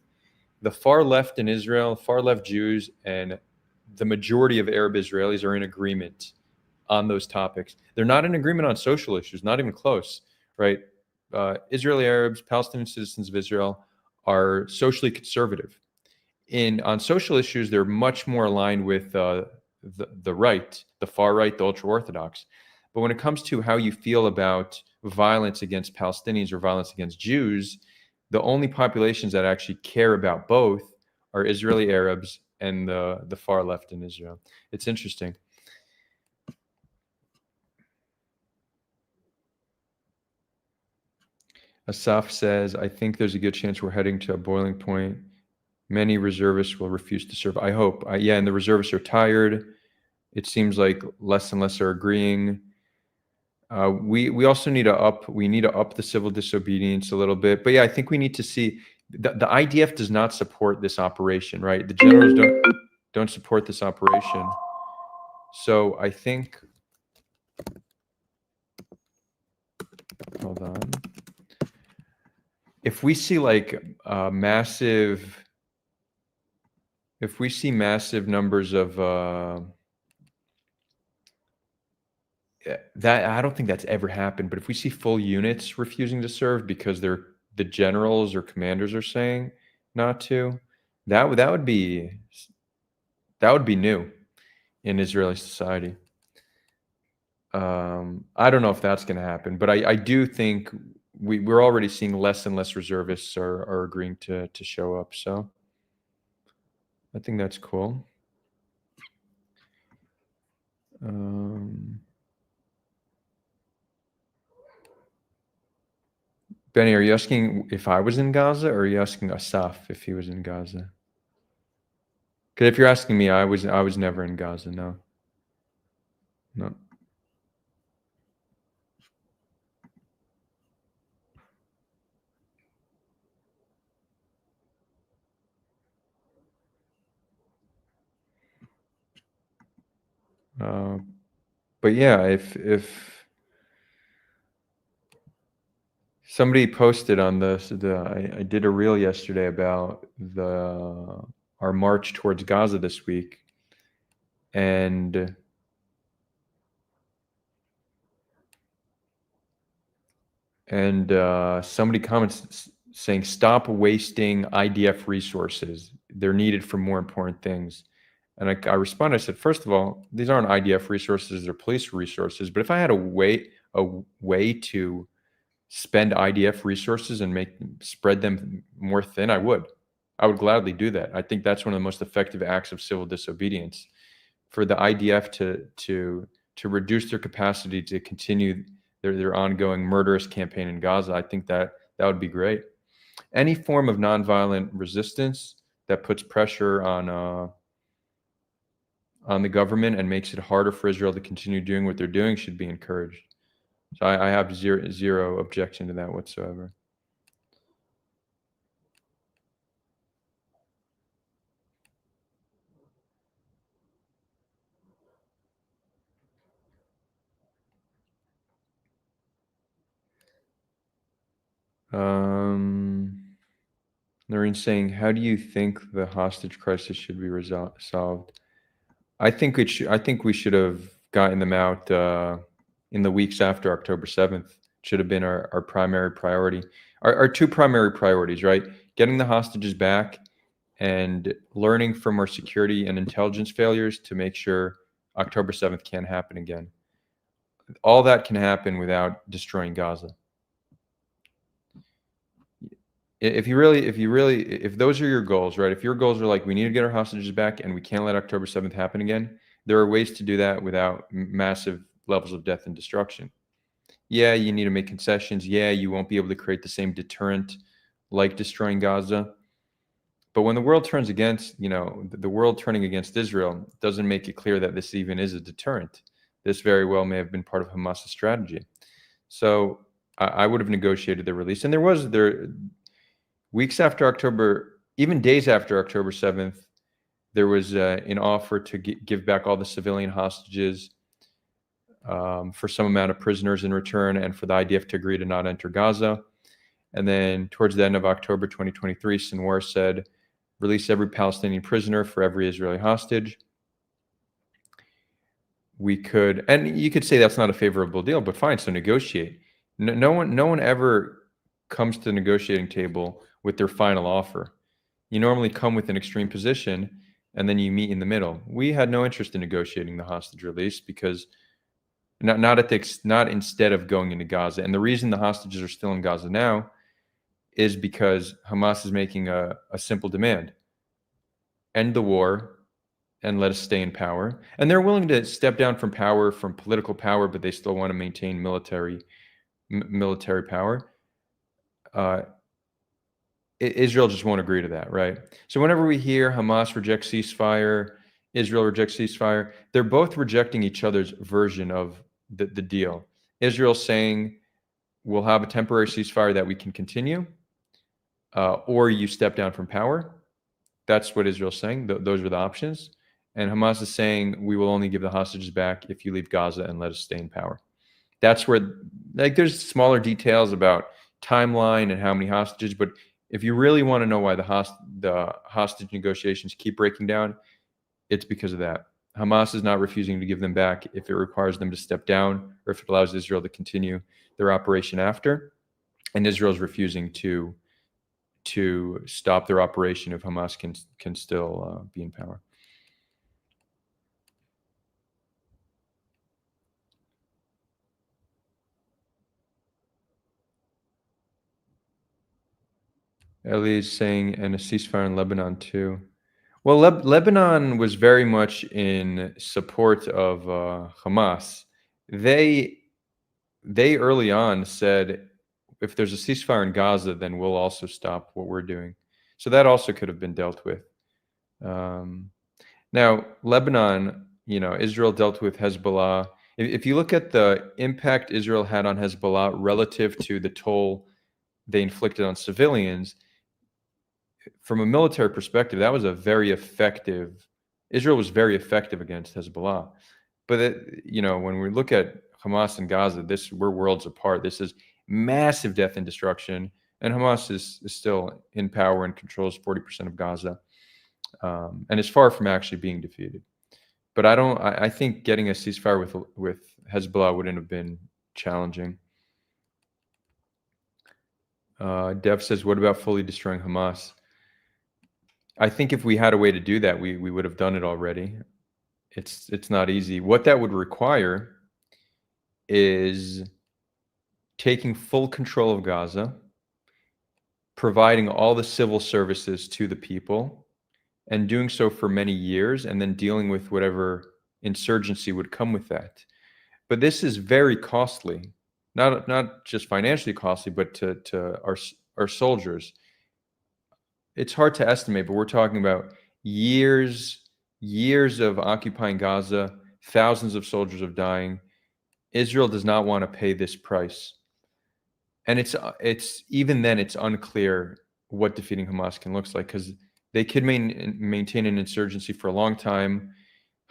the far left in Israel, far left Jews, and the majority of Arab Israelis are in agreement on those topics. They're not in agreement on social issues, not even close, right? Israeli Arabs, Palestinian citizens of Israel are socially conservative. On social issues, they're much more aligned with the right, the far right, the ultra orthodox. But when it comes to how you feel about violence against Palestinians or violence against Jews, the only populations that actually care about both are Israeli Arabs and the far left in Israel. It's interesting. Asaf says, I think there's a good chance we're heading to a boiling point. Many reservists will refuse to serve. I hope. Yeah, and the reservists are tired. It seems like less and less are agreeing. We also need to up the civil disobedience a little bit. But yeah, I think we need to see the IDF does not support this operation, right? The generals don't support this operation. So I think, hold on. If we see like massive numbers of that, I don't think that's ever happened, but if we see full units refusing to serve because the generals or commanders are saying not to, that would be new in Israeli society. I don't know if that's going to happen, but I do think we're already seeing less and less reservists are agreeing to show up. So I think that's cool. Benny, are you asking if I was in Gaza, or are you asking Asaf if he was in Gaza? Because if you're asking me, I was never in Gaza. No. But yeah, if somebody posted on I did a reel yesterday about our march towards Gaza this week, and somebody comments saying, "Stop wasting IDF resources. They're needed for more important things." And I responded, I said, first of all, these aren't IDF resources, they're police resources. But if I had a way to spend IDF resources and spread them more thin, I would gladly do that. I think that's one of the most effective acts of civil disobedience, for the IDF to reduce their capacity to continue their ongoing murderous campaign in Gaza. I think that would be great. Any form of nonviolent resistance that puts pressure on the government and makes it harder for Israel to continue doing what they're doing should be encouraged. So I have zero objection to that whatsoever. Noreen's saying, how do you think the hostage crisis should be solved? I think we should have gotten them out in the weeks after October 7th. Should have been our primary priority. Our two primary priorities, right? Getting the hostages back and learning from our security and intelligence failures to make sure October 7th can't happen again. All that can happen without destroying Gaza. If those are your goals, right? If your goals are like, we need to get our hostages back and we can't let October 7th happen again, there are ways to do that without massive levels of death and destruction. Yeah, you need to make concessions. Yeah, you won't be able to create the same deterrent like destroying Gaza. But when the world turns against, the world turning against Israel doesn't make it clear that this even is a deterrent. This very well may have been part of Hamas's strategy. So I would have negotiated the release. And there weeks after October, even days after October 7th, there was an offer to give back all the civilian hostages. for some amount of prisoners in return, and for the IDF to agree to not enter Gaza. And then towards the end of October 2023, Sinwar said, release every Palestinian prisoner for every Israeli hostage. We could, and you could say that's not a favorable deal, but fine, so negotiate. No one ever comes to the negotiating table with their final offer. You normally come with an extreme position, and then you meet in the middle. We had no interest in negotiating the hostage release because not instead of going into Gaza. And the reason the hostages are still in Gaza now is because Hamas is making a simple demand: end the war and let us stay in power. And they're willing to step down from power, from political power, but they still want to maintain military power. Israel just won't agree to that, right? So whenever we hear Hamas rejects ceasefire, Israel rejects ceasefire, they're both rejecting each other's version of the deal. Israel saying, we'll have a temporary ceasefire that we can continue, or you step down from power. That's what Israel's saying. Those are the options. And Hamas is saying, we will only give the hostages back if you leave Gaza and let us stay in power. That's where, like, there's smaller details about timeline and how many hostages, but if you really want to know why the hostage negotiations keep breaking down, it's because of that. Hamas is not refusing to give them back if it requires them to step down, or if it allows Israel to continue their operation after. And Israel's refusing to stop their operation if Hamas can still be in power. Eli is saying, and a ceasefire in Lebanon too. Well, Lebanon was very much in support of Hamas. They early on said, if there's a ceasefire in Gaza, then we'll also stop what we're doing. So that also could have been dealt with. Now, Lebanon, Israel dealt with Hezbollah. If you look at the impact Israel had on Hezbollah relative to the toll they inflicted on civilians, from a military perspective, that was Israel was very effective against Hezbollah. But when we look at Hamas and Gaza, we're worlds apart. This is massive death and destruction, and Hamas is still in power and controls 40% of Gaza, and is far from actually being defeated. But I think getting a ceasefire with Hezbollah wouldn't have been challenging. Dev says, what about fully destroying Hamas? I think if we had a way to do that, we would have done it already. It's not easy. What that would require is taking full control of Gaza, providing all the civil services to the people, and doing so for many years, and then dealing with whatever insurgency would come with that. But this is very costly, not just financially costly, but to our soldiers. It's hard to estimate, but we're talking about years of occupying Gaza, thousands of soldiers of dying. Israel does not want to pay this price. And it's even then, it's unclear what defeating Hamas can look like, because they could maintain an insurgency for a long time.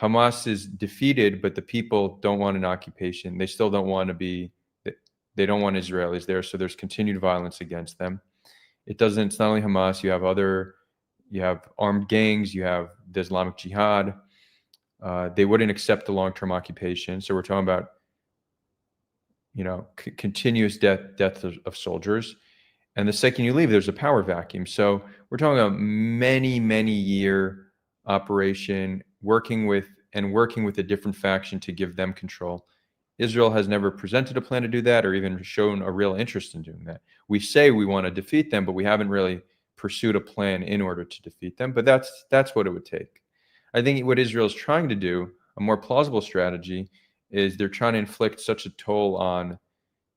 Hamas is defeated, but the people don't want an occupation. They still don't want they don't want Israelis there, so there's continued violence against them. It's not only Hamas, you have armed gangs, you have the Islamic Jihad. They wouldn't accept the long-term occupation. So we're talking about, continuous death of soldiers. And the second you leave, there's a power vacuum. So we're talking about many year operation, working with a different faction to give them control. Israel has never presented a plan to do that, or even shown a real interest in doing that. We say we want to defeat them, but we haven't really pursued a plan in order to defeat them. But that's what it would take. I think what Israel is trying to do, a more plausible strategy, is they're trying to inflict such a toll on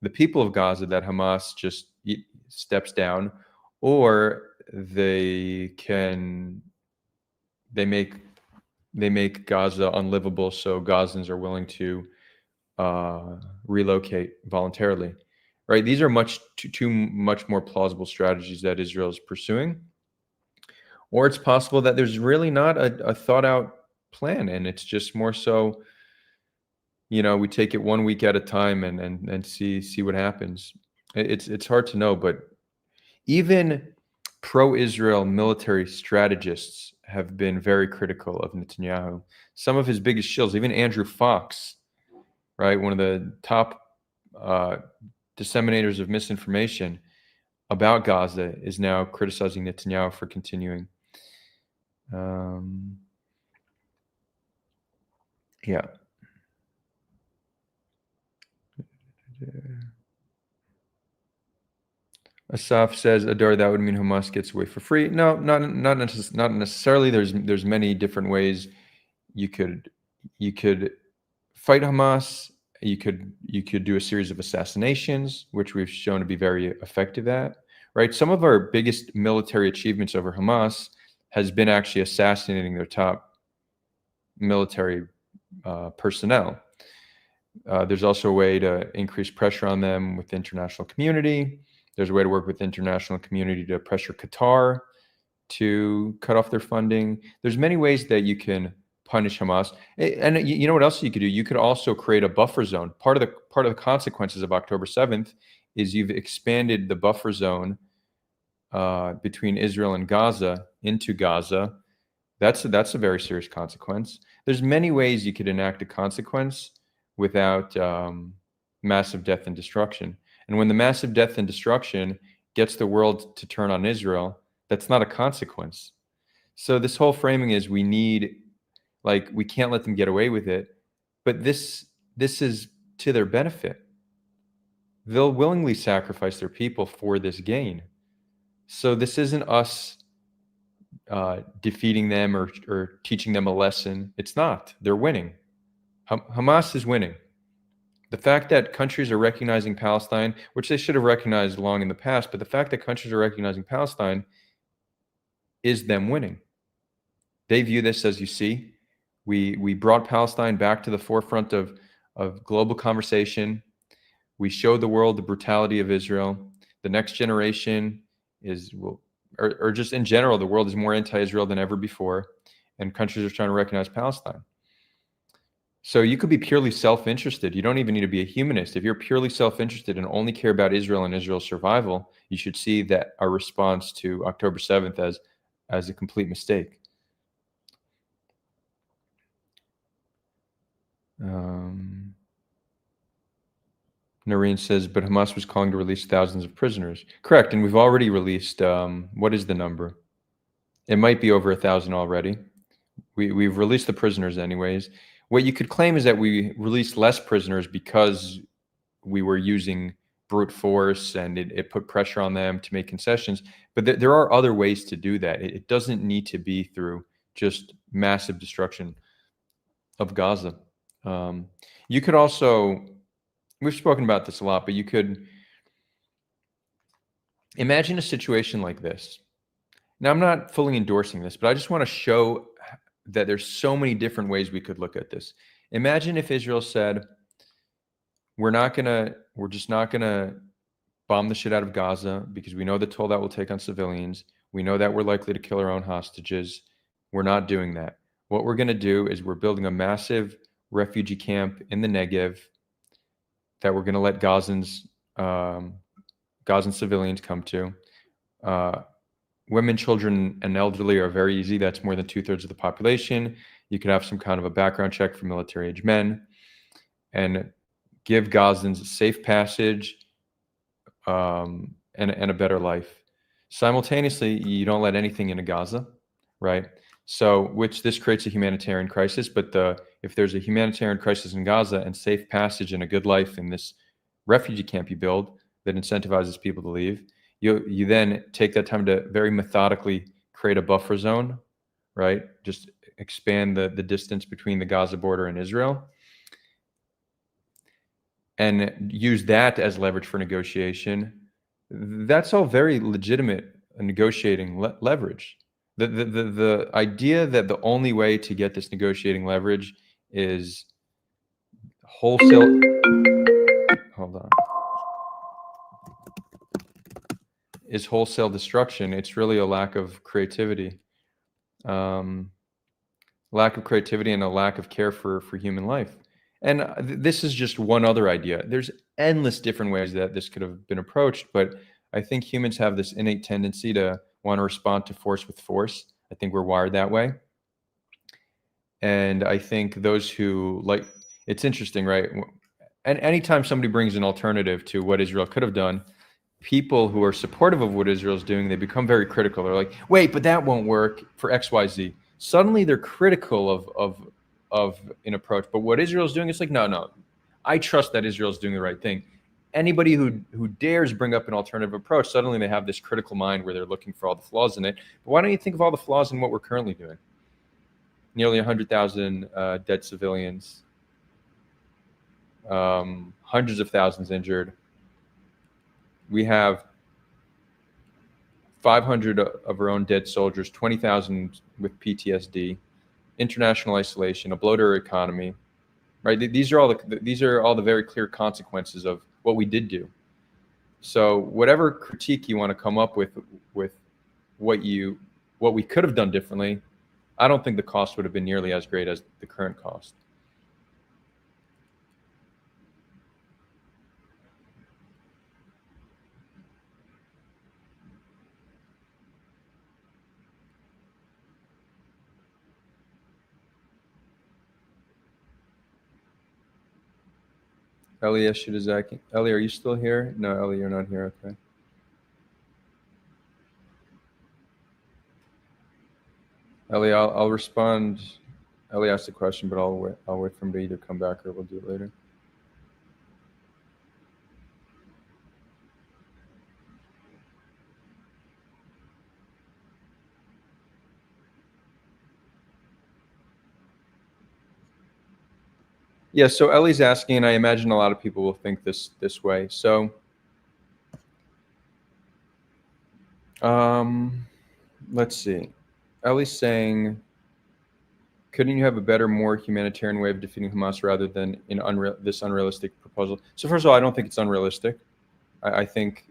the people of Gaza that Hamas just steps down, or they make Gaza unlivable, so Gazans are willing to relocate voluntarily, right? These are much more plausible strategies that Israel is pursuing. Or it's possible that there's really not a thought out plan, and it's just more so we take it 1 week at a time and see what happens. It's hard to know, but even pro-Israel military strategists have been very critical of Netanyahu. Some of his biggest shills, even Andrew Fox, right, one of the top disseminators of misinformation about Gaza, is now criticizing Netanyahu for continuing. Yeah. Asaf says, Adar, that would mean Hamas gets away for free. No, not necessarily. There's many different ways you could fight Hamas. You could do a series of assassinations, which we've shown to be very effective at. Right. Some of our biggest military achievements over Hamas has been actually assassinating their top military personnel. There's also a way to increase pressure on them with the international community. There's a way to work with the international community to pressure Qatar to cut off their funding. There's many ways that you can punish Hamas. And you know what else you could do? You could also create a buffer zone. Part of the consequences of October 7th is you've expanded the buffer zone between Israel and Gaza into Gaza. That's a very serious consequence. There's many ways you could enact a consequence without massive death and destruction. And when the massive death and destruction gets the world to turn on Israel, that's not a consequence. So this whole framing is we can't let them get away with it, but this is to their benefit. They'll willingly sacrifice their people for this gain. So this isn't us defeating them or teaching them a lesson. It's not. They're winning. Hamas is winning. The fact that countries are recognizing Palestine, which they should have recognized long in the past, but the fact that countries are recognizing Palestine is them winning. They view this as, you see, we brought Palestine back to the forefront of global conversation. We showed the world the brutality of Israel. The next generation or just in general, the world is more anti-Israel than ever before, and countries are trying to recognize Palestine. So you could be purely self-interested. You don't even need to be a humanist. If you're purely self-interested and only care about Israel and Israel's survival, you should see that our response to October 7th as a complete mistake. Noreen says, but Hamas was calling to release thousands of prisoners. Correct, and we've already released, what is the number? It might be over 1,000 already. We've released the prisoners anyways. What you could claim is that we released less prisoners because we were using brute force and it put pressure on them to make concessions. But there are other ways to do that. It doesn't need to be through just massive destruction of Gaza. You could also, we've spoken about this a lot, but you could imagine a situation like this. Now, I'm not fully endorsing this, but I just want to show that there's so many different ways we could look at this. Imagine if Israel said, we're just not gonna bomb the shit out of Gaza because we know the toll that will take on civilians. We know that we're likely to kill our own hostages. We're not doing that. What we're gonna do is we're building a massive refugee camp in the Negev that we're gonna let Gazan civilians come to. Women, children, and elderly are very easy. That's more than 2/3 of the population. You could have some kind of a background check for military-age men and give Gazans a safe passage and a better life. Simultaneously, you don't let anything into Gaza, right? So, which this creates a humanitarian crisis, but if there's a humanitarian crisis in Gaza and safe passage and a good life in this refugee camp you build that incentivizes people to leave, you then take that time to very methodically create a buffer zone, right? Just expand the distance between the Gaza border and Israel and use that as leverage for negotiation. That's all very legitimate negotiating leverage. The idea that the only way to get this negotiating leverage is wholesale. Hold on. Is wholesale destruction. It's really a lack of creativity. Lack of creativity and a lack of care for human life. And this is just one other idea. There's endless different ways that this could have been approached, but I think humans have this innate tendency to want to respond to force with force. I think we're wired that way. And I think those who like it's interesting, right? And anytime somebody brings an alternative to what Israel could have done, people who are supportive of what Israel's doing, they become very critical. They're like, wait, but that won't work for XYZ. Suddenly they're critical of an approach. But what Israel's doing, it's like, no. I trust that Israel's doing the right thing. Anybody who dares bring up an alternative approach, suddenly they have this critical mind where they're looking for all the flaws in it. But why don't you think of all the flaws in what we're currently doing? Nearly 100,000 dead civilians, hundreds of thousands injured. We have 500 of our own dead soldiers, 20,000 with PTSD, international isolation, a bloated economy, right? These are all the very clear consequences of what we did do. So whatever critique you want to come up with what we could have done differently, I don't think the cost would have been nearly as great as the current cost. Eli Shidazaki. Eli, are you still here? No, Eli, you're not here. Okay. Eli, I'll respond. Eli asked a question, but I'll wait for him to either come back or we'll do it later. Yeah, so Ellie's asking, and I imagine a lot of people will think this way. So, let's see. Ellie's saying, couldn't you have a better, more humanitarian way of defeating Hamas rather than this unrealistic proposal? So, first of all, I don't think it's unrealistic. I think,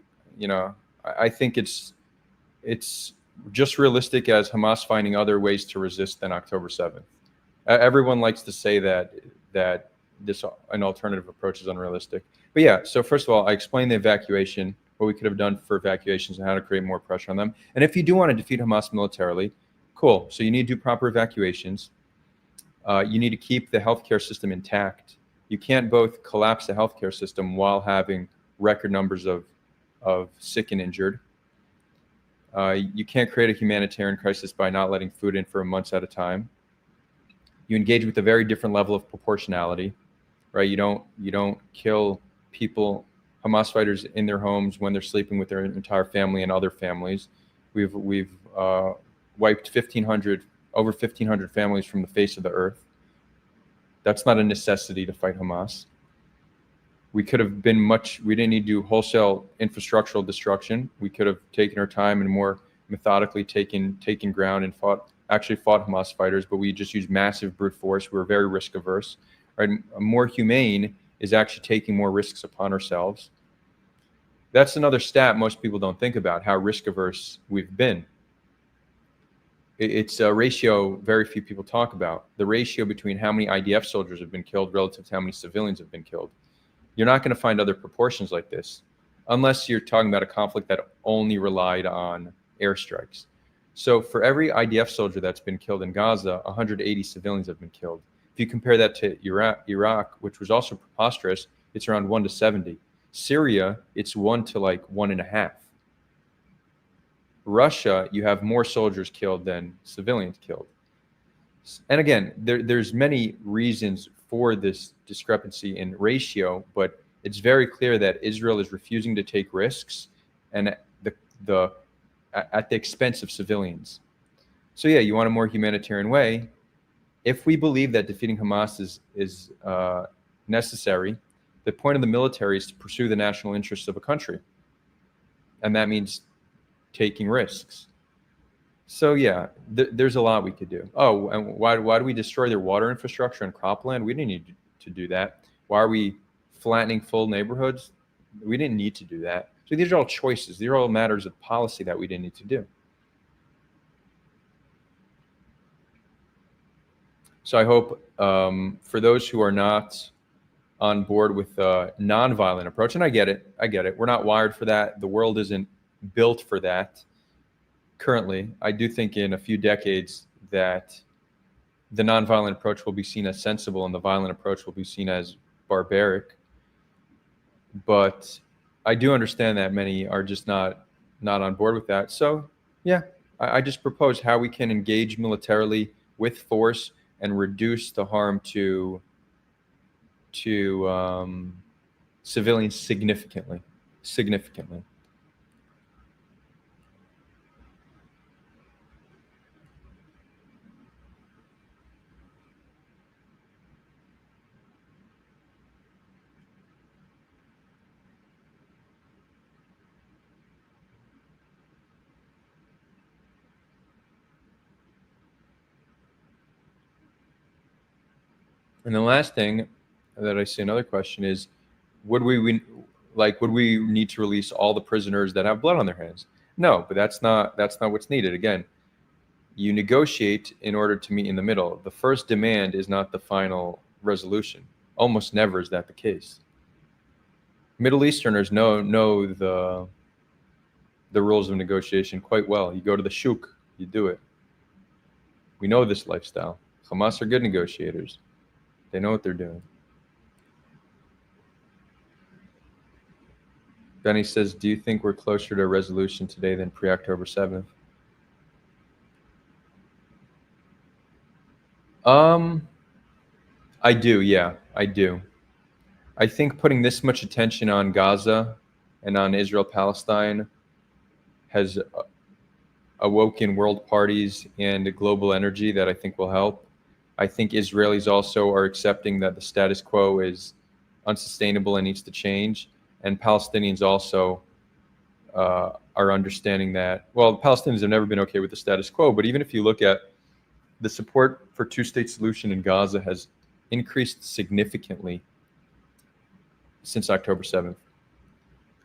I think it's just realistic as Hamas finding other ways to resist than October 7th. Everyone likes to say that an alternative approach is unrealistic. But yeah, so first of all, I explained the evacuation, what we could have done for evacuations and how to create more pressure on them. And if you do want to defeat Hamas militarily, cool. So you need to do proper evacuations. You need to keep the healthcare system intact. You can't both collapse the healthcare system while having record numbers of sick and injured. You can't create a humanitarian crisis by not letting food in for months at a time. You engage with a very different level of proportionality, right? You don't kill people, Hamas fighters, in their homes when they're sleeping with their entire family and other families. We've wiped over 1,500 families from the face of the earth. That's not a necessity to fight Hamas. We could have been we didn't need to do wholesale infrastructural destruction. We could have taken our time and more methodically taken ground and fought Hamas fighters, but we just used massive brute force. We were very risk averse. Right? More humane is actually taking more risks upon ourselves. That's another stat most people don't think about, how risk averse we've been. It's a ratio very few people talk about. The ratio between how many IDF soldiers have been killed relative to how many civilians have been killed. You're not going to find other proportions like this unless you're talking about a conflict that only relied on airstrikes. So for every IDF soldier that's been killed in Gaza, 180 civilians have been killed. If you compare that to Iraq, which was also preposterous, it's around 1 to 70. Syria, it's 1 to like 1.5. Russia, you have more soldiers killed than civilians killed. And again, there's many reasons for this discrepancy in ratio, but it's very clear that Israel is refusing to take risks and at the expense of civilians. So yeah, you want a more humanitarian way. If we believe that defeating Hamas is necessary, the point of the military is to pursue the national interests of a country. And that means taking risks. So yeah, there's a lot we could do. Oh, and why do we destroy their water infrastructure and cropland? We didn't need to do that. Why are we flattening full neighborhoods? We didn't need to do that. So these are all choices. These are all matters of policy that we didn't need to do. So I hope for those who are not on board with a nonviolent approach. And I get it. I get it. We're not wired for that. The world isn't built for that currently. I do think in a few decades that the nonviolent approach will be seen as sensible and the violent approach will be seen as barbaric. But I do understand that many are just not on board with that. So yeah, I just propose how we can engage militarily with force and reduce the harm to civilians significantly. Significantly. And the last thing that I see, another question is, would would we need to release all the prisoners that have blood on their hands? No, but that's not what's needed. Again, you negotiate in order to meet in the middle. The first demand is not the final resolution. Almost never is that the case. Middle Easterners know the rules of negotiation quite well. You go to the shuk, you do it. We know this lifestyle. Hamas are good negotiators. They know what they're doing. Benny says, do you think we're closer to a resolution today than pre-October 7th? I do, yeah, I do. I think putting this much attention on Gaza and on Israel-Palestine has awoken world parties and global energy that I think will help. I think Israelis also are accepting that the status quo is unsustainable and needs to change. And Palestinians also are understanding that, well, Palestinians have never been okay with the status quo, but even if you look at the support for two-state solution in Gaza has increased significantly since October 7th.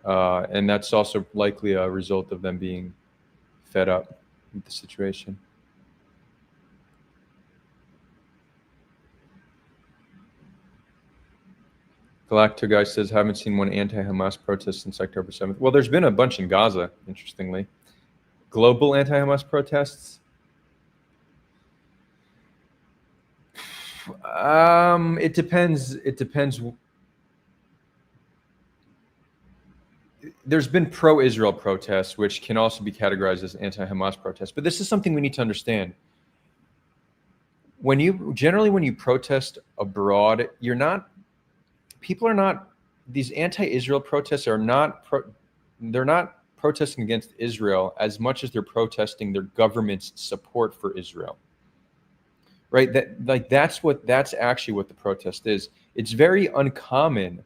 And that's also likely a result of them being fed up with the situation. Galacto Guy says, haven't seen one anti-Hamas protest since October 7th. Well, there's been a bunch in Gaza, interestingly. Global anti-Hamas protests? It depends. It depends. There's been pro-Israel protests, which can also be categorized as anti-Hamas protests. But this is something we need to understand. When you protest abroad, people are not, these anti-Israel protests are not, they're not protesting against Israel as much as they're protesting their government's support for Israel. Right? That's actually what the protest is. It's very uncommon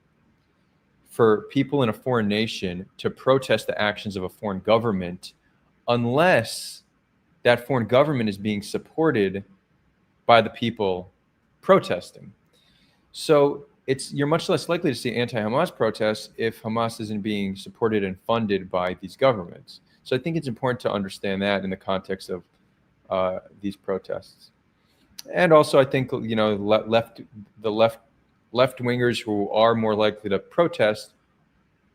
for people in a foreign nation to protest the actions of a foreign government unless that foreign government is being supported by the people protesting. So you're much less likely to see anti-Hamas protests if Hamas isn't being supported and funded by these governments. So I think it's important to understand that in the context of these protests. And also, I think the left wingers who are more likely to protest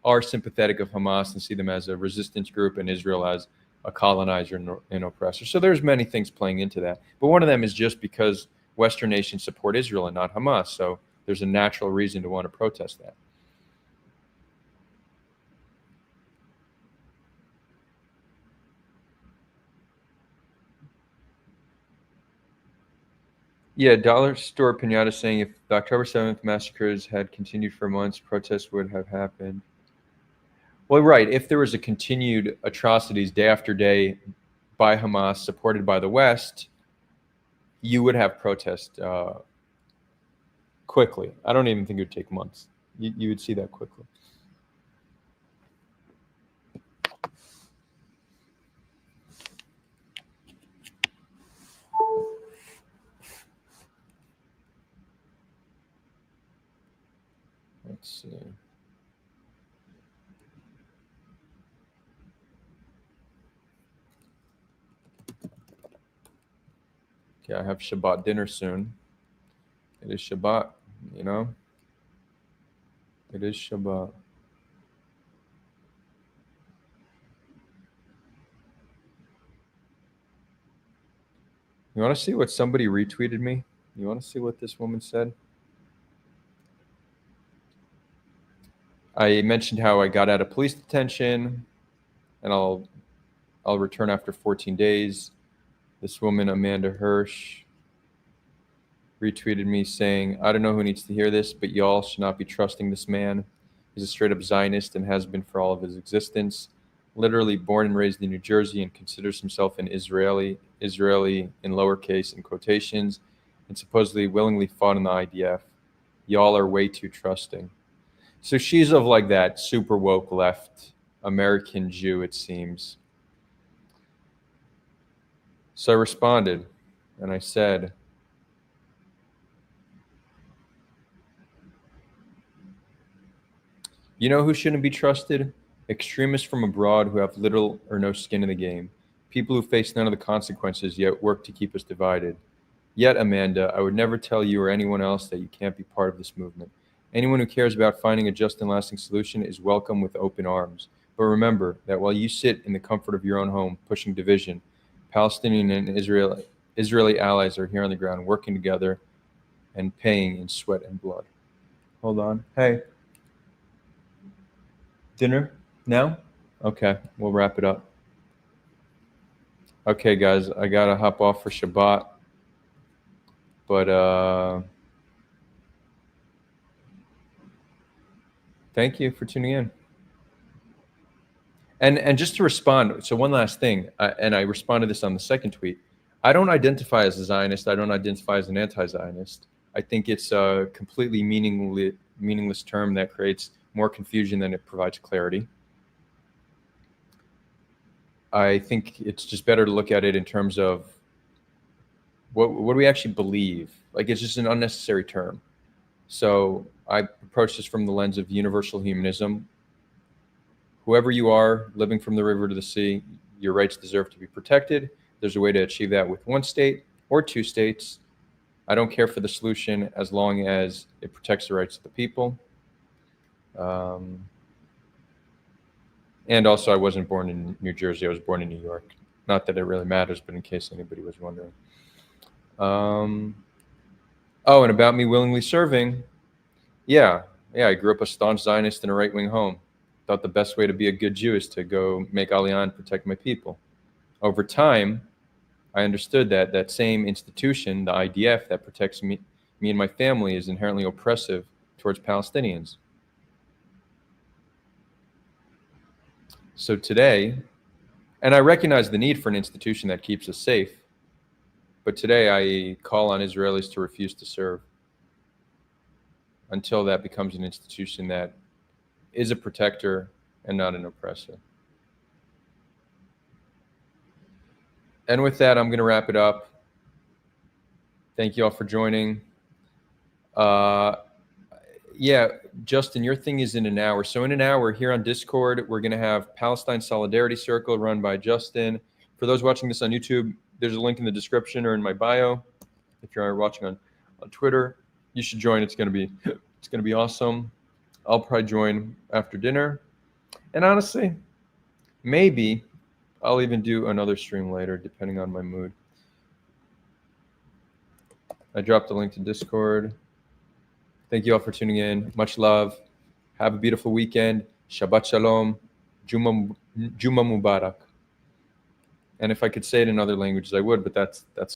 are sympathetic of Hamas and see them as a resistance group and Israel as a colonizer and oppressor. So there's many things playing into that. But one of them is just because Western nations support Israel and not Hamas. So there's a natural reason to want to protest that. Yeah, Dollar Store Pinata saying if the October 7th massacres had continued for months, protests would have happened. Well, right. If there was a continued atrocities day after day by Hamas, supported by the West, you would have protest quickly. I don't even think it would take months. You would see that quickly. Let's see. Okay, I have Shabbat dinner soon. It is Shabbat, you know. It is Shabbat. You want to see what somebody retweeted me? You want to see what this woman said? I mentioned how I got out of police detention and I'll return after 14 days. This woman, Amanda Hirsch, retweeted me saying, I don't know who needs to hear this, but y'all should not be trusting this man. He's a straight up Zionist and has been for all of his existence. Literally born and raised in New Jersey and considers himself an Israeli in lowercase in quotations, and supposedly willingly fought in the IDF. Y'all are way too trusting. So she's of like that super woke left American Jew, it seems. So I responded and I said, you know who shouldn't be trusted? Extremists from abroad who have little or no skin in the game. People who face none of the consequences yet work to keep us divided. Yet, Amanda, I would never tell you or anyone else that you can't be part of this movement. Anyone who cares about finding a just and lasting solution is welcome with open arms. But remember that while you sit in the comfort of your own home pushing division, Palestinian and Israeli allies are here on the ground working together and paying in sweat and blood. Hold on. Hey. Dinner now? Okay, we'll wrap it up. Okay, guys, I gotta hop off for Shabbat. But thank you for tuning in. And just to respond, so one last thing, and I responded this on the second tweet. I don't identify as a Zionist. I don't identify as an anti-Zionist. I think it's a completely meaningless term that creates more confusion than it provides clarity. I think it's just better to look at it in terms of what do we actually believe? Like, it's just an unnecessary term. So I approach this from the lens of universal humanism. Whoever you are, living from the river to the sea, your rights deserve to be protected. There's a way to achieve that with one state or two states. I don't care for the solution as long as it protects the rights of the people. And also, I wasn't born in New Jersey. I was born in New York. Not that it really matters, but in case anybody was wondering. Oh, and about me willingly serving. Yeah, I grew up a staunch Zionist in a right-wing home. Thought the best way to be a good Jew is to go make Aliyah and protect my people. Over time, I understood that that same institution, the IDF, that protects me and my family, is inherently oppressive towards Palestinians. So today, and I recognize the need for an institution that keeps us safe, but today I call on Israelis to refuse to serve until that becomes an institution that is a protector and not an oppressor. And with that, I'm going to wrap it up. Thank you all for joining. Yeah, Justin, your thing is in an hour. So in an hour here on Discord, we're going to have Palestine Solidarity Circle run by Justin. For those watching this on YouTube, there's a link in the description or in my bio. If you're watching on Twitter, you should join. It's going to be awesome. I'll probably join after dinner. And honestly, maybe I'll even do another stream later, depending on my mood. I dropped the link to Discord. Thank you all for tuning in. Much love. Have a beautiful weekend. Shabbat Shalom. Juma Mubarak. And if I could say it in other languages, I would, but that's